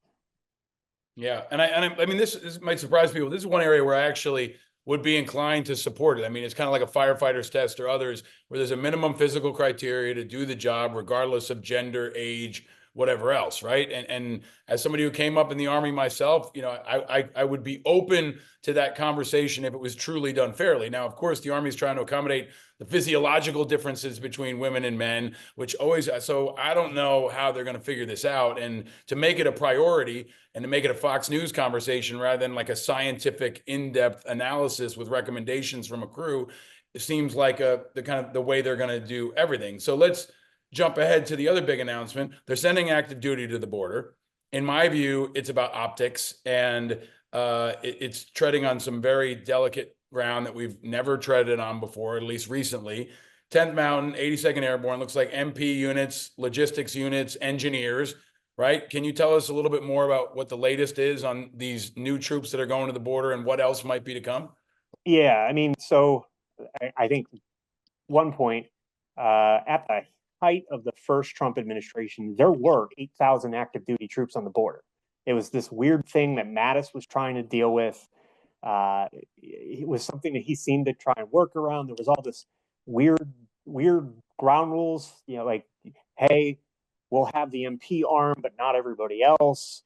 Yeah. And I mean, this might surprise people. This is one area where I actually would be inclined to support it. I mean, it's kind of like a firefighter's test or others where there's a minimum physical criteria to do the job, regardless of gender, age, whatever else, right? And as somebody who came up in the Army myself, you know, I would be open to that conversation if it was truly done fairly. Now, of course, the Army is trying to accommodate the physiological differences between women and men, which always, so I don't know how they're going to figure this out. And to make it a priority and to make it a Fox News conversation rather than like a scientific in-depth analysis with recommendations from a crew, it seems like the way they're going to do everything. So let's jump ahead to the other big announcement. They're sending active duty to the border. In my view, it's about optics, and it's treading on some very delicate ground that we've never treaded on before, at least recently. 10th Mountain, 82nd Airborne, looks like MP units, logistics units, engineers, right? Can you tell us a little bit more about what the latest is on these new troops that are going to the border and what else might be to come? Yeah, I mean, so I think one point, at the height of the first Trump administration, there were 8,000 active duty troops on the border. It was this weird thing that Mattis was trying to deal with. It was something that he seemed to try and work around. There was all this weird ground rules, like, hey, we'll have the MP arm, but not everybody else.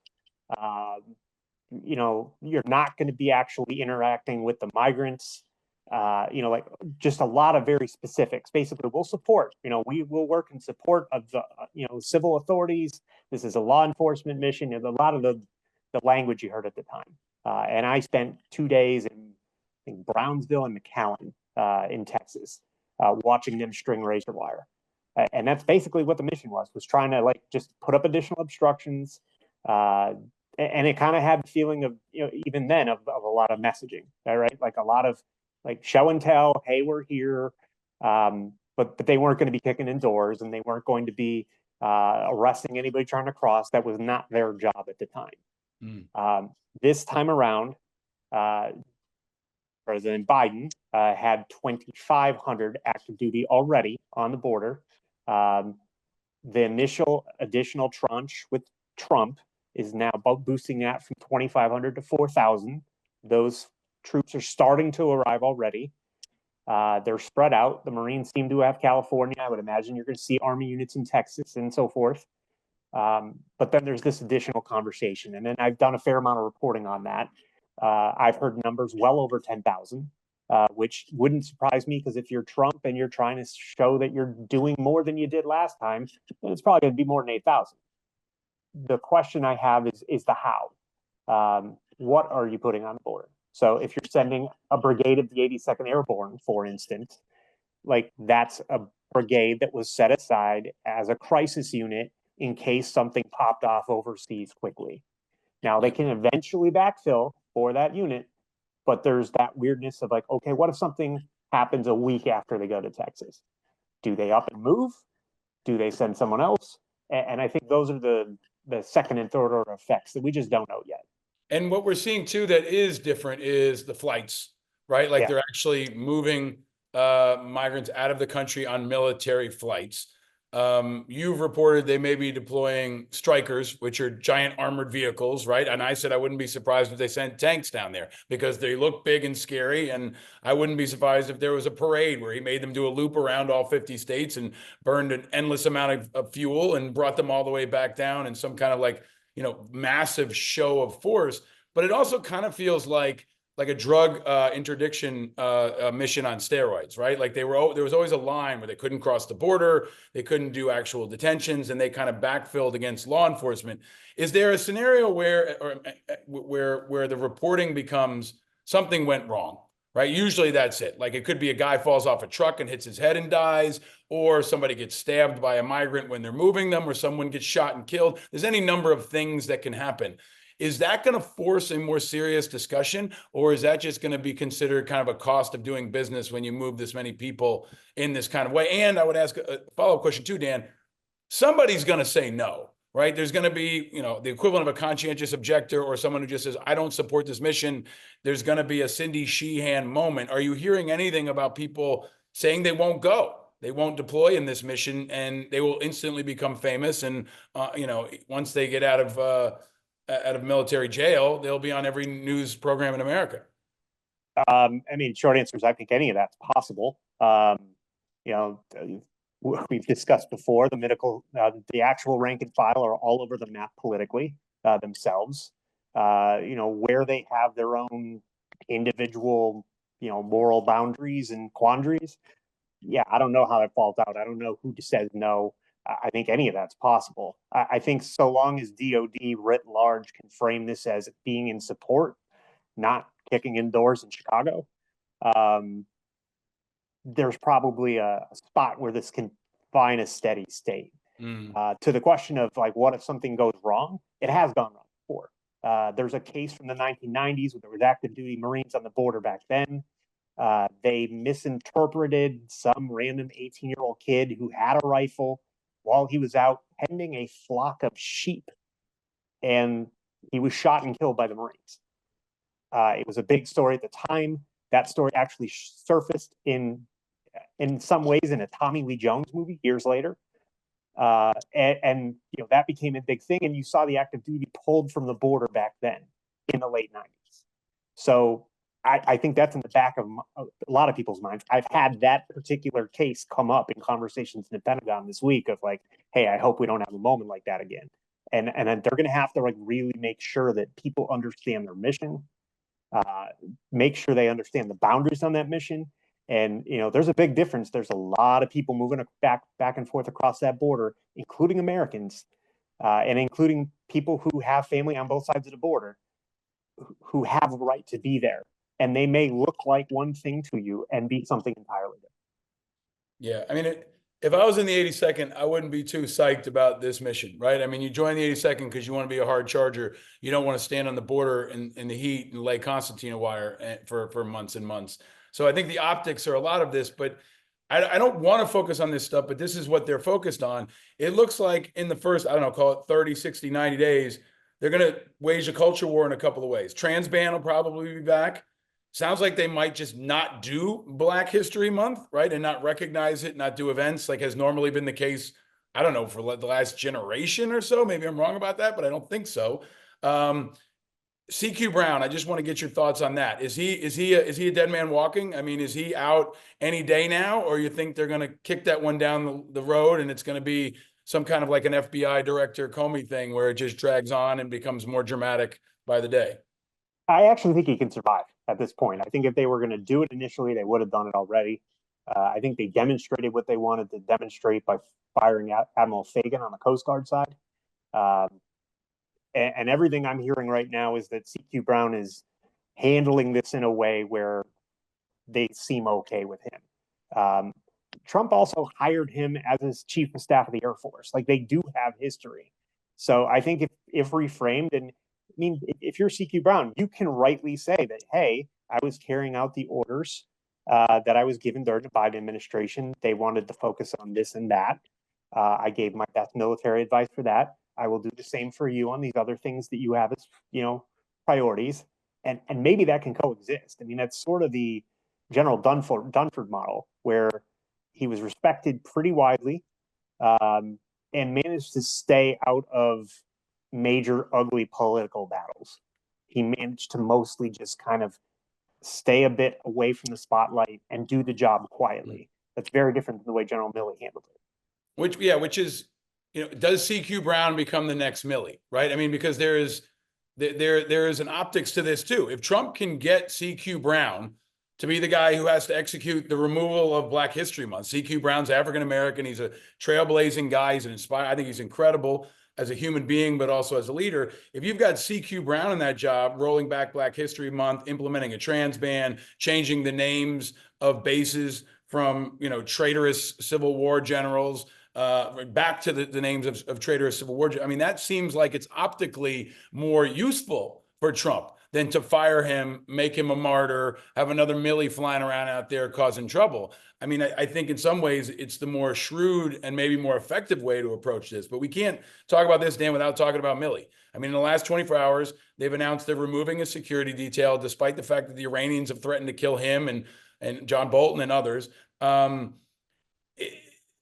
You're not going to be actually interacting with the migrants. Like just a lot of very specifics. Basically, we'll support, we will work in support of the, civil authorities. This is a law enforcement mission. And a lot of the language you heard at the time. And I spent 2 days in Brownsville and McAllen in Texas, watching them string razor wire. And that's basically what the mission was trying to like just put up additional obstructions. And it kind of had the feeling of, even then of a lot of messaging, right? Like a lot of like show and tell, hey, we're here. But they weren't going to be kicking in doors, and they weren't going to be arresting anybody trying to cross. That was not their job at the time. This time around, President Biden had 2,500 active duty already on the border. The initial additional tranche with Trump is now boosting that from 2,500 to 4,000. Those troops are starting to arrive already. They're spread out. The Marines seem to have California. I would imagine you're going to see Army units in Texas and so forth. But then there's this additional conversation. And then I've done a fair amount of reporting on that. I've heard numbers well over 10,000, which wouldn't surprise me, because if you're Trump and you're trying to show that you're doing more than you did last time, then it's probably going to be more than 8,000. The question I have is the how. What are you putting on the border? So if you're sending a brigade of the 82nd Airborne, for instance, like that's a brigade that was set aside as a crisis unit in case something popped off overseas quickly. Now they can eventually backfill for that unit, but there's that weirdness of like, okay, what if something happens a week after they go to Texas? Do they up and move? Do they send someone else? And I think those are the second and third order effects that we just don't know yet. And what we're seeing too that is different is the flights, right? Like they're actually moving migrants out of the country on military flights. You've reported they may be deploying strikers, which are giant armored vehicles, right? And I said I wouldn't be surprised if they sent tanks down there because they look big and scary. And I wouldn't be surprised if there was a parade where he made them do a loop around all 50 states and burned an endless amount of fuel and brought them all the way back down in some kind of like, massive show of force. But it also kind of feels like a drug interdiction mission on steroids, right? Like there was always a line where they couldn't cross the border, they couldn't do actual detentions, and they kind of backfilled against law enforcement. Is there a scenario where the reporting becomes something went wrong, right? Usually that's it. Like it could be a guy falls off a truck and hits his head and dies, or somebody gets stabbed by a migrant when they're moving them, or someone gets shot and killed. There's any number of things that can happen. Is that going to force a more serious discussion, or is that just going to be considered kind of a cost of doing business when you move this many people in this kind of way? And I would ask a follow-up question too, Dan. Somebody's going to say no, right? There's going to be, the equivalent of a conscientious objector or someone who just says, I don't support this mission. There's going to be a Cindy Sheehan moment. Are you hearing anything about people saying they won't go? They won't deploy in this mission, and they will instantly become famous. And, once they get out of military jail, they'll be on every news program in America. Short answer is I think any of that's possible. We've discussed before, the actual rank and file are all over the map politically themselves. Where they have their own individual, moral boundaries and quandaries. Yeah, I don't know how that falls out. I don't know who says no. I think any of that's possible. I think so long as DOD writ large can frame this as being in support, not kicking in doors in Chicago, there's probably a spot where this can find a steady state. To the question of like, what if something goes wrong? It has gone wrong before. There's a case from the 1990s where there was active duty Marines on the border back then. They misinterpreted some random 18-year-old kid who had a rifle while he was out tending a flock of sheep, and he was shot and killed by the Marines. It was a big story at the time. That story actually surfaced in some ways in a Tommy Lee Jones movie years later. And that became a big thing. And you saw the active duty pulled from the border back then in the late 90s. So I think that's in the back of a lot of people's minds. I've had that particular case come up in conversations in the Pentagon this week of like, hey, I hope we don't have a moment like that again. And then they're going to have to like really make sure that people understand their mission, make sure they understand the boundaries on that mission. And, there's a big difference. There's a lot of people moving back and forth across that border, including Americans, and including people who have family on both sides of the border, who have a right to be there. And they may look like one thing to you and be something entirely different. Yeah. I mean, if I was in the 82nd, I wouldn't be too psyched about this mission, right? I mean, you join the 82nd because you want to be a hard charger. You don't want to stand on the border in the heat and lay concertina wire for months and months. So I think the optics are a lot of this, but I don't want to focus on this stuff, but this is what they're focused on. It looks like in the first, I don't know, call it 30, 60, 90 days, they're going to wage a culture war in a couple of ways. Trans ban will probably be back. Sounds like they might just not do Black History Month, right? And not recognize it, not do events like has normally been the case, I don't know, for the last generation or so. Maybe I'm wrong about that, but I don't think so. CQ Brown, I just want to get your thoughts on that. Is he a dead man walking? I mean, is he out any day now, or you think they're going to kick that one down the road and it's going to be some kind of like an FBI director Comey thing where it just drags on and becomes more dramatic by the day? I actually think he can survive at this point. I think if they were going to do it initially, they would have done it already. I think they demonstrated what they wanted to demonstrate by firing Admiral Fagan on the Coast Guard side. And everything I'm hearing right now is that CQ Brown is handling this in a way where they seem okay with him. Trump also hired him as his chief of staff of the Air Force. Like, they do have history. So I think if reframed, and I mean, if you're CQ Brown, you can rightly say that, hey, I was carrying out the orders that I was given during the Biden administration. They wanted to focus on this and that. I gave my best military advice for that. I will do the same for you on these other things that you have as, priorities. And maybe that can coexist. I mean, that's sort of the General Dunford model, where he was respected pretty widely and managed to stay out of major, ugly political battles. He managed to mostly just kind of stay a bit away from the spotlight and do the job quietly. That's very different than the way General Milley handled it. Which is, does CQ Brown become the next Milley, right? I mean, because there is an optics to this too. If Trump can get CQ Brown to be the guy who has to execute the removal of Black History Month, CQ Brown's African-American, he's a trailblazing guy, he's an inspired, I think he's incredible as a human being, but also as a leader. If you've got CQ Brown in that job, rolling back Black History Month, implementing a trans ban, changing the names of bases from, traitorous Civil War generals, back to the names of traitorous Civil War. I mean, that seems like it's optically more useful for Trump than to fire him, make him a martyr, have another Milley flying around out there causing trouble. I mean, I think in some ways it's the more shrewd and maybe more effective way to approach this. But we can't talk about this, Dan, without talking about Milley. I mean, in the last 24 hours, they've announced they're removing a security detail, despite the fact that the Iranians have threatened to kill him and John Bolton and others.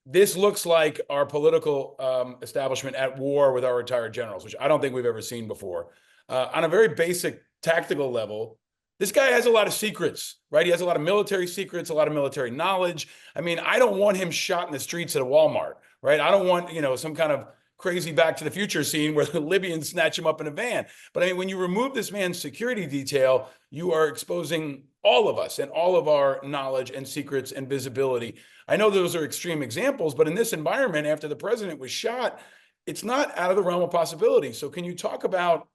This looks like our political establishment at war with our retired generals, which I don't think we've ever seen before. On a very basic tactical level, this guy has a lot of secrets, right? He has a lot of military secrets, a lot of military knowledge. I mean, I don't want him shot in the streets at a Walmart, right? I don't want, some kind of crazy Back to the Future scene where the Libyans snatch him up in a van. But I mean, when you remove this man's security detail, you are exposing all of us and all of our knowledge and secrets and visibility. I know those are extreme examples, but in this environment, after the president was shot, it's not out of the realm of possibility. So can you talk about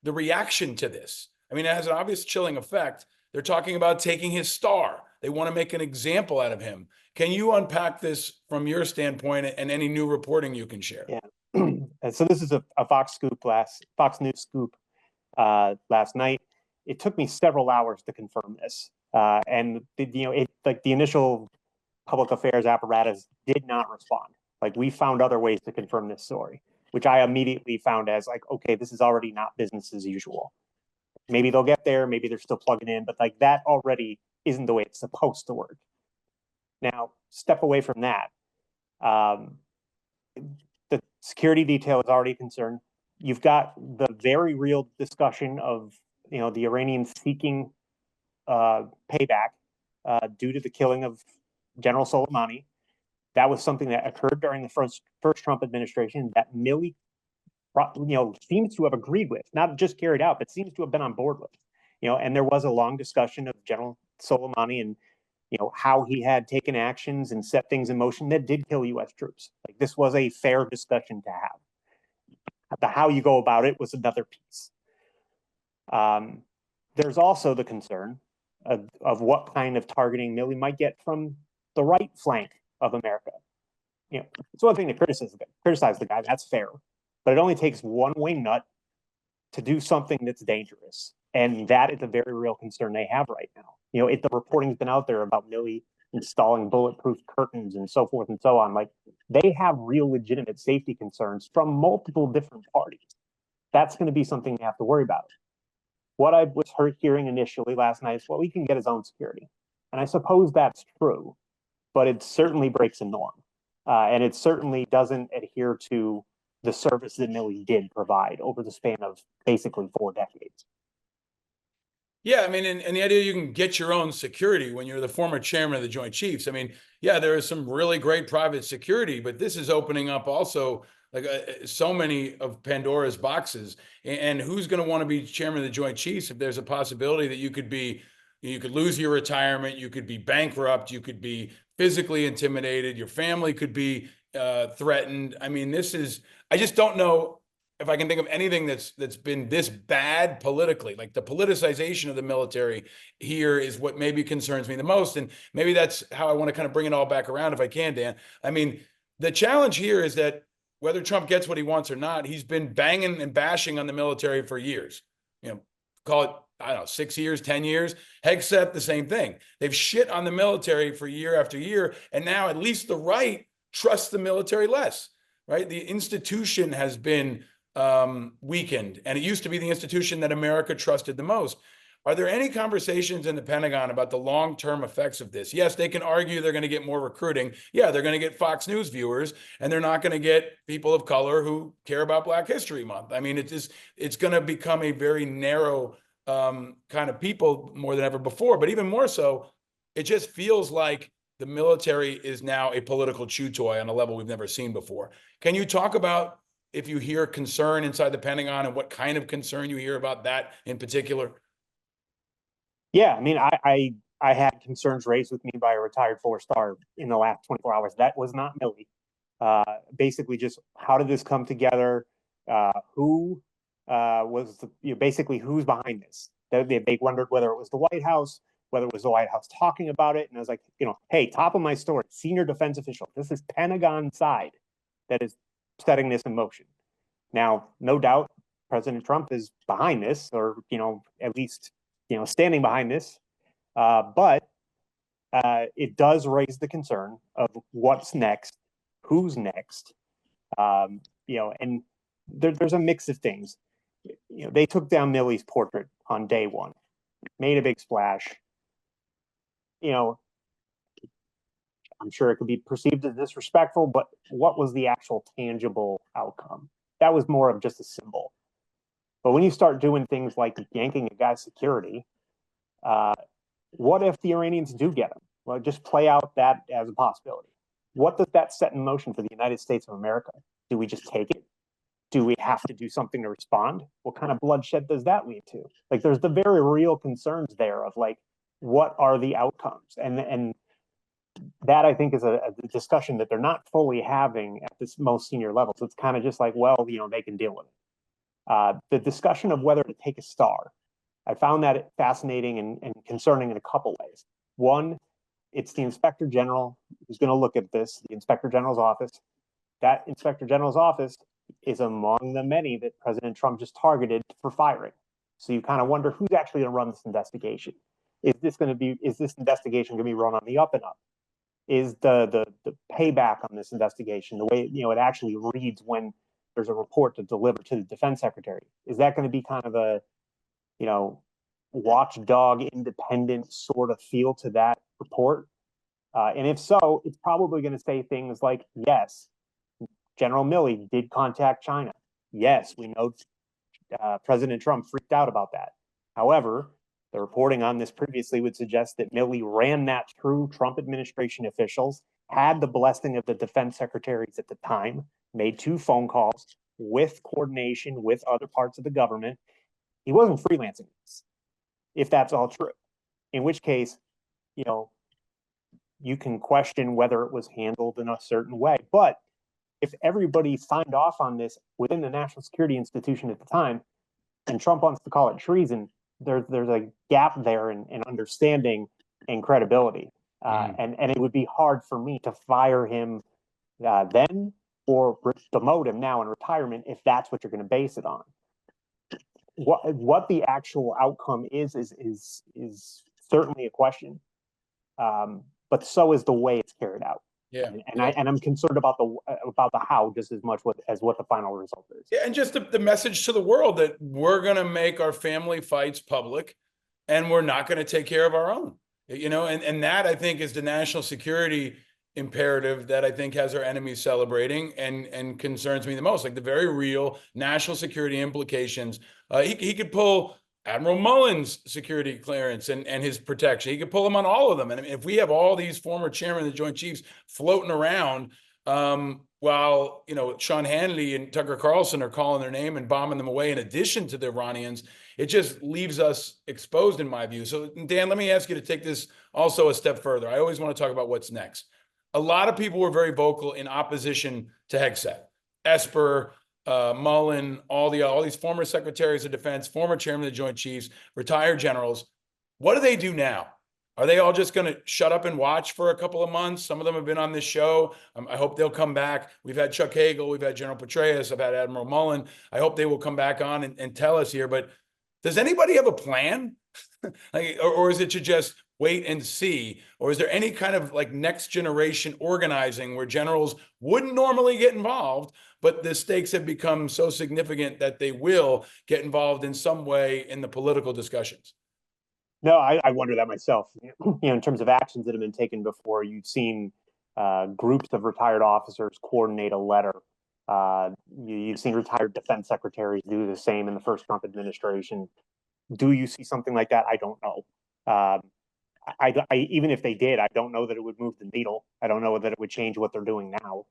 the reaction to this? I mean, it has an obvious chilling effect. They're talking about taking his star. They want to make an example out of him. Can you unpack this from your standpoint and any new reporting you can share? Yeah. And so this is a Fox News scoop last night. It took me several hours to confirm this. And the initial public affairs apparatus did not respond. Like, we found other ways to confirm this story, which I immediately found as like, okay, this is already not business as usual. Maybe they'll get there, maybe they're still plugging in, but like that already isn't the way it's supposed to work. Now, step away from that. The security detail is already a concern. You've got the very real discussion of the Iranians seeking payback due to the killing of General Soleimani. That was something that occurred during the first Trump administration that Milley, seems to have agreed with, not just carried out, but seems to have been on board with. And there was a long discussion of General Soleimani and how he had taken actions and set things in motion that did kill U.S. troops. Like, this was a fair discussion to have. The how you go about it was another piece. There's also the concern of what kind of targeting Milley might get from the right flank of America. It's one thing to criticize the guy. That's fair, but it only takes one wingnut to do something that's dangerous, and that is a very real concern they have right now. The reporting's been out there about Milley installing bulletproof curtains and so forth and so on. Like, they have real legitimate safety concerns from multiple different parties. That's going to be something they have to worry about. What I was hearing initially last night is, well, he can get his own security. And I suppose that's true, but it certainly breaks a norm. And it certainly doesn't adhere to the service that Milley did provide over the span of basically 4 decades. Yeah, I mean, and the idea you can get your own security when you're the former chairman of the Joint Chiefs. I mean, yeah, there is some really great private security, but this is opening up also like so many of Pandora's boxes. And who's going to want to be chairman of the Joint Chiefs if there's a possibility that you could lose your retirement, you could be bankrupt, you could be physically intimidated, your family could be threatened. I mean, I just don't know if I can think of anything that's been this bad politically. Like, the politicization of the military here is what maybe concerns me the most. And maybe that's how I want to kind of bring it all back around if I can, Dan. I mean, the challenge here is that whether Trump gets what he wants or not, he's been banging and bashing on the military for years. Call it, I don't know, 6 years, 10 years. Hegseth, the same thing. They've shit on the military for year after year. And now at least the right trusts the military less, right? The institution has been weakened, and it used to be the institution that America trusted the most. Are there any conversations in the Pentagon about the long-term effects of this? Yes, they can argue they're going to get more recruiting. Yeah, they're going to get Fox News viewers, and they're not going to get people of color who care about Black History Month. I mean, it's going to become a very narrow kind of people more than ever before. But even more so, it just feels like the military is now a political chew toy on a level we've never seen before. Can you talk about if you hear concern inside the Pentagon and what kind of concern you hear about that in particular? Yeah, I mean, I had concerns raised with me by a retired 4-star in the last 24 hours. That was not Milley. Basically, just how did this come together? Who was basically who's behind this? They wondered whether it was the White House, whether it was the White House talking about it. And I was like, hey, top of my story, senior defense official. This is Pentagon side that is setting this in motion. Now, no doubt, President Trump is behind this, or at least standing behind this. But it does raise the concern of what's next, who's next. And there's a mix of things. They took down Milley's portrait on day one, made a big splash. I'm sure it could be perceived as disrespectful, but what was the actual tangible outcome? That was more of just a symbol. But when you start doing things like yanking a guy's security, what if the Iranians do get him? Well, just play out that as a possibility. What does that set in motion for the United States of America? Do we just take it? Do we have to do something to respond? What kind of bloodshed does that lead to? Like, there's the very real concerns there of like, what are the outcomes? And that, I think, is a discussion that they're not fully having at this most senior level. So it's kind of just like, well, they can deal with it. The discussion of whether to take a star, I found that fascinating and concerning in a couple ways. One, it's the Inspector General who's going to look at this, the Inspector General's office. That Inspector General's office is among the many that President Trump just targeted for firing. So you kind of wonder who's actually going to run this investigation. is this investigation going to be run on the up and up? Is the payback on this investigation, the way it actually reads when there's a report to deliver to the defense secretary, is that going to be kind of a watchdog, independent sort of feel to that report? And if so, it's probably going to say things like, yes, General Milley did contact China. Yes, we know President Trump freaked out about that. However, the reporting on this previously would suggest that Milley ran that through Trump administration officials, had the blessing of the defense secretaries at the time, made 2 phone calls with coordination with other parts of the government. He wasn't freelancing this, if that's all true. In which case, you can question whether it was handled in a certain way. But if everybody signed off on this within the national security institution at the time, and Trump wants to call it treason, there's a gap there in understanding and credibility. And it would be hard for me to fire him then or demote him now in retirement if that's what you're going to base it on. What the actual outcome is certainly a question, but so is the way it's carried out. Yeah, I'm concerned about the how just as much as what the final result is. Yeah, and just the message to the world that we're going to make our family fights public, and we're not going to take care of our own. And that, I think, is the national security imperative that I think has our enemies celebrating and concerns me the most. Like the very real national security implications. He could pull Admiral Mullen's security clearance and his protection. He could pull him on all of them. And if we have all these former chairmen of the Joint Chiefs floating around while, Sean Hannity and Tucker Carlson are calling their name and bombing them away in addition to the Iranians, it just leaves us exposed in my view. So Dan, let me ask you to take this also a step further. I always want to talk about what's next. A lot of people were very vocal in opposition to Hegseth, Esper, Mullen, all these former secretaries of defense, former chairman of the Joint Chiefs, retired generals. What do they do now? Are they all just going to shut up and watch for a couple of months? Some of them have been on this show. I hope they'll come back. We've had Chuck Hagel, we've had General Petraeus, I've had Admiral Mullen. I hope they will come back on and tell us here. But does anybody have a plan? or is it to just wait and see? Or is there any kind of next generation organizing where generals wouldn't normally get involved, but the stakes have become so significant that they will get involved in some way in the political discussions? No, I wonder that myself. In terms of actions that have been taken before, you've seen groups of retired officers coordinate a letter. You've seen retired defense secretaries do the same in the first Trump administration. Do you see something like that? I don't know. Even if they did, I don't know that it would move the needle. I don't know that it would change what they're doing now.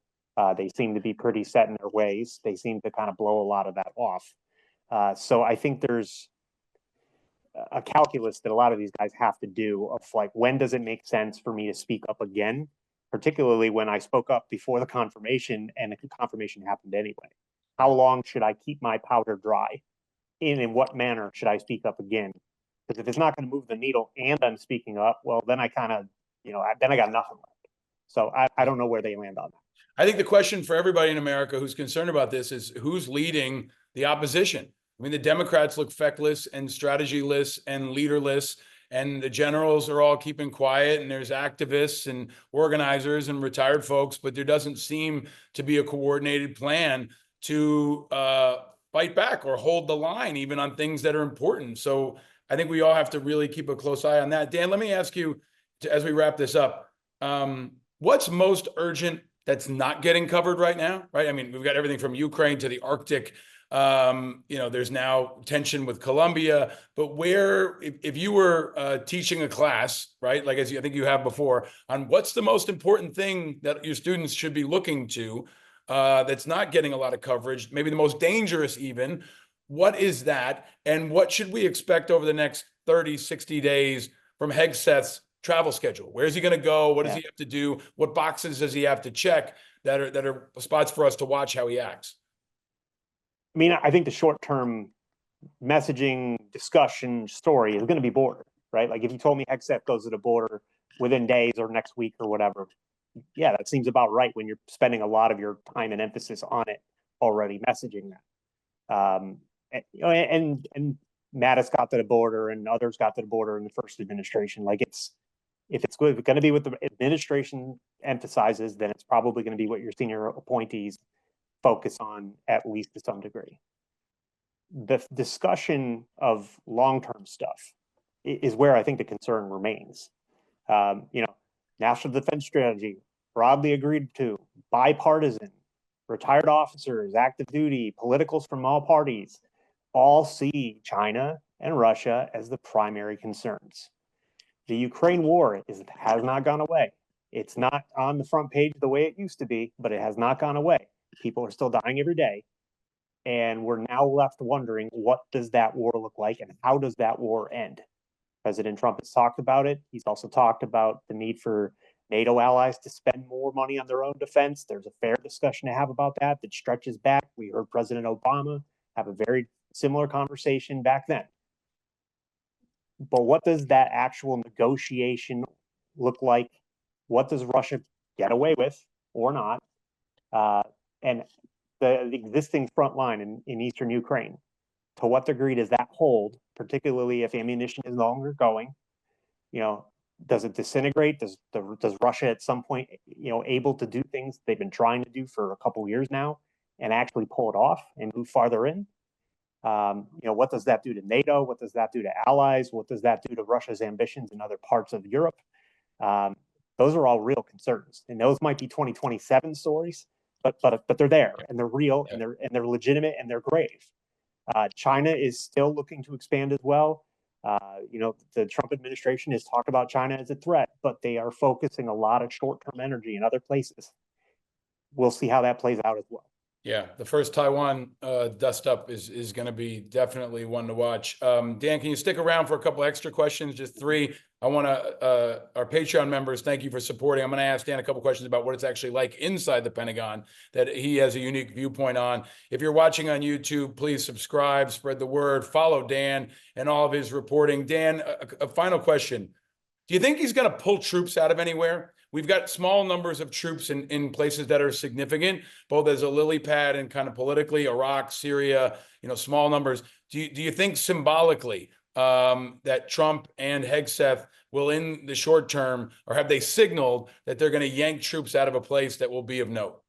They seem to be pretty set in their ways. They seem to kind of blow a lot of that off. So I think there's a calculus that a lot of these guys have to do of when does it make sense for me to speak up again, particularly when I spoke up before the confirmation and the confirmation happened anyway. How long should I keep my powder dry? In what manner should I speak up again? Because if it's not going to move the needle and I'm speaking up, well, then I kind of, then I got nothing left. So I don't know where they land on that. I think the question for everybody in America who's concerned about this is who's leading the opposition. I mean, the Democrats look feckless and strategyless and leaderless, and the generals are all keeping quiet, and there's activists and organizers and retired folks, but there doesn't seem to be a coordinated plan to fight back or hold the line even on things that are important. So I think we all have to really keep a close eye on that. Dan, let me ask you, as we wrap this up, what's most urgent that's not getting covered right now, right? I mean, we've got everything from Ukraine to the Arctic. There's now tension with Colombia, but if you were teaching a class, right, I think you have before, on what's the most important thing that your students should be looking to that's not getting a lot of coverage, maybe the most dangerous even, what is that? And what should we expect over the next 30, 60 days from Hegseth's travel schedule? Where's he going to go? What does he have to do? What boxes does he have to check that are spots for us to watch how he acts? I mean, I think the short-term messaging discussion story is going to be border, right? If you told me Hegseth goes to the border within days or next week or whatever, yeah, that seems about right when you're spending a lot of your time and emphasis on it already messaging that. And Mattis got to the border and others got to the border in the first administration. Like if it's going to be what the administration emphasizes, then it's probably going to be what your senior appointees focus on, at least to some degree. The discussion of long-term stuff is where I think the concern remains. National defense strategy, broadly agreed to, bipartisan, retired officers, active duty, politicals from all parties, all see China and Russia as the primary concerns. The Ukraine war has not gone away. It's not on the front page the way it used to be, but it has not gone away. People are still dying every day. And we're now left wondering, what does that war look like and how does that war end? President Trump has talked about it. He's also talked about the need for NATO allies to spend more money on their own defense. There's a fair discussion to have about that stretches back. We heard President Obama have a very similar conversation back then. But what does that actual negotiation look like? What does Russia get away with or not? And the existing front line in eastern Ukraine, to what degree does that hold, particularly if ammunition is no longer going? Does it disintegrate? Does Russia at some point, able to do things they've been trying to do for a couple of years now and actually pull it off and move farther in? What does that do to NATO? What does that do to allies? What does that do to Russia's ambitions in other parts of Europe? Those are all real concerns, and those might be 2027 stories, but they're there and they're real and they're legitimate and they're grave. China is still looking to expand as well. The Trump administration has talked about China as a threat, but they are focusing a lot of short-term energy in other places. We'll see how that plays out as well. Yeah, the first Taiwan dust up is going to be definitely one to watch. Dan, can you stick around for a couple extra questions? Just 3. I want to, our Patreon members, thank you for supporting. I'm going to ask Dan a couple questions about what it's actually like inside the Pentagon that he has a unique viewpoint on. If you're watching on YouTube, please subscribe, spread the word, follow Dan and all of his reporting. Dan, a final question. Do you think he's going to pull troops out of anywhere? We've got small numbers of troops in places that are significant, both as a lily pad and kind of politically, Iraq, Syria, small numbers. Do you think symbolically that Trump and Hegseth will, in the short term, or have they signaled that they're going to yank troops out of a place that will be of note?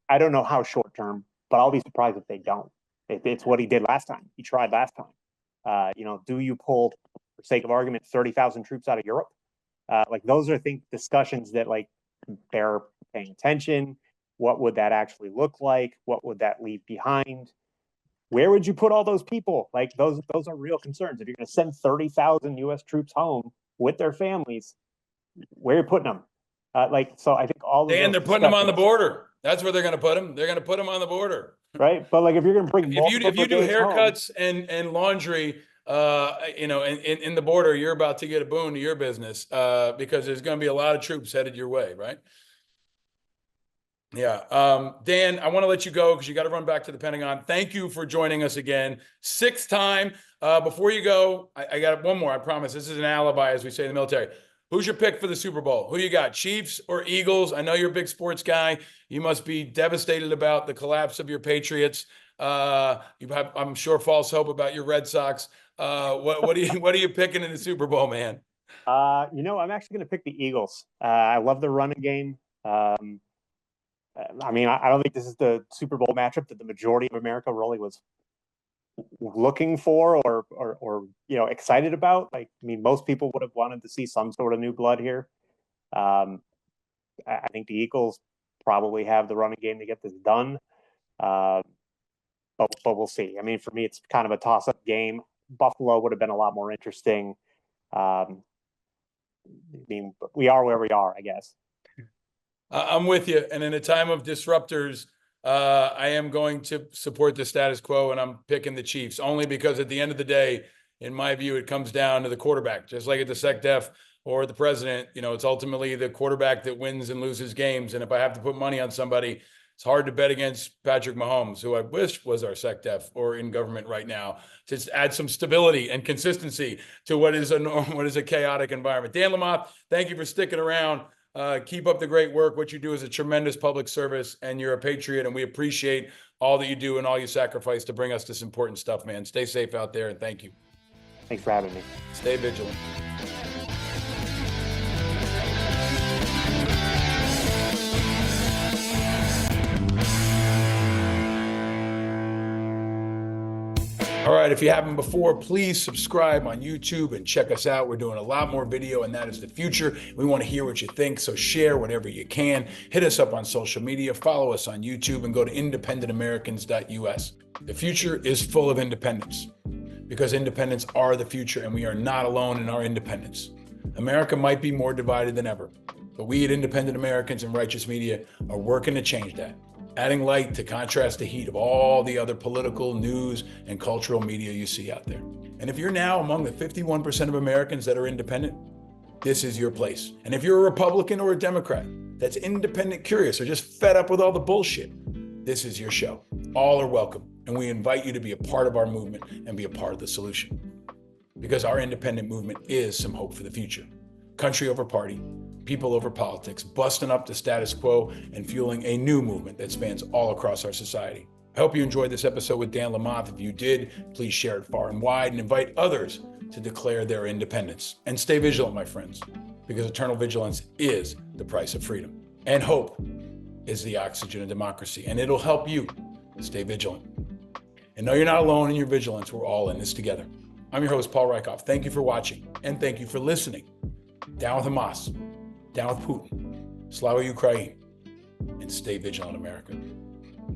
I don't know how short term, but I'll be surprised if they don't. It's what he did last time. He tried last time. Do you pull, for sake of argument, 30,000 troops out of Europe? Those are, I think, discussions that bear paying attention. What would that actually look like? What would that leave behind? Where would you put all those people? Those are real concerns. If you're going to send 30,000 U.S. troops home with their families, where are you putting them? So I think all of Dan, they're putting them on the border. That's where they're going to put them. They're going to put them on the border. Right. But if you're going to bring if you do haircuts and laundry, in the border, you're about to get a boon to your business because there's going to be a lot of troops headed your way, right? Yeah. Dan, I want to let you go because you got to run back to the Pentagon. Thank you for joining us again. 6th time. Before you go, I got one more. I promise. This is an alibi, as we say in the military. Who's your pick for the Super Bowl? Who you got, Chiefs or Eagles? I know you're a big sports guy. You must be devastated about the collapse of your Patriots. You have, I'm sure, false hope about your Red Sox. What are you picking in the Super Bowl, man? I'm actually going to pick the Eagles. I love the running game. I don't think this is the Super Bowl matchup that the majority of America really was looking for or excited about. Most people would have wanted to see some sort of new blood here. I think the Eagles probably have the running game to get this done. But we'll see. For me, it's kind of a toss-up game. Buffalo would have been a lot more interesting. We are where we are, I guess. I'm with you. And in a time of disruptors, I am going to support the status quo, and I'm picking the Chiefs only because at the end of the day, in my view, it comes down to the quarterback, just like at the SecDef or the president. It's ultimately the quarterback that wins and loses games. And if I have to put money on somebody, it's hard to bet against Patrick Mahomes, who I wish was our SecDef or in government right now, to add some stability and consistency to what is a chaotic environment. Dan Lamothe, thank you for sticking around. Keep up the great work. What you do is a tremendous public service, and you're a patriot, and we appreciate all that you do and all you sacrifice to bring us this important stuff, man. Stay safe out there, and thank you. Thanks for having me. Stay vigilant. All right, if you haven't before, please subscribe on YouTube and check us out. We're doing a lot more video, and that is the future. We want to hear what you think, so share whatever you can. Hit us up on social media, follow us on YouTube, and go to independentamericans.us. The future is full of independents, because independents are the future, and we are not alone in our independence. America might be more divided than ever, but we at Independent Americans and Righteous Media are working to change that, adding light to contrast the heat of all the other political, news, and cultural media you see out there. And if you're now among the 51% of Americans that are independent, this is your place. And if you're a Republican or a Democrat that's independent curious or just fed up with all the bullshit, this is your show. All are welcome. And we invite you to be a part of our movement and be a part of the solution. Because our independent movement is some hope for the future. Country over party, people over politics, busting up the status quo and fueling a new movement that spans all across our society. I hope you enjoyed this episode with Dan Lamothe. If you did, please share it far and wide and invite others to declare their independence. And stay vigilant, my friends, because eternal vigilance is the price of freedom. And hope is the oxygen of democracy, and it'll help you stay vigilant. And no, you're not alone in your vigilance. We're all in this together. I'm your host, Paul Rieckhoff. Thank you for watching, and thank you for listening. Down with Hamas, down with Putin, Slava Ukraine, and stay vigilant, America,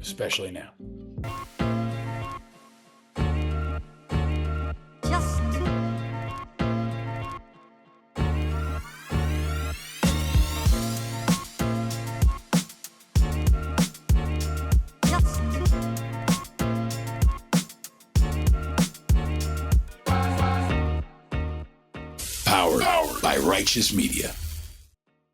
especially now. Powered by Righteous Media.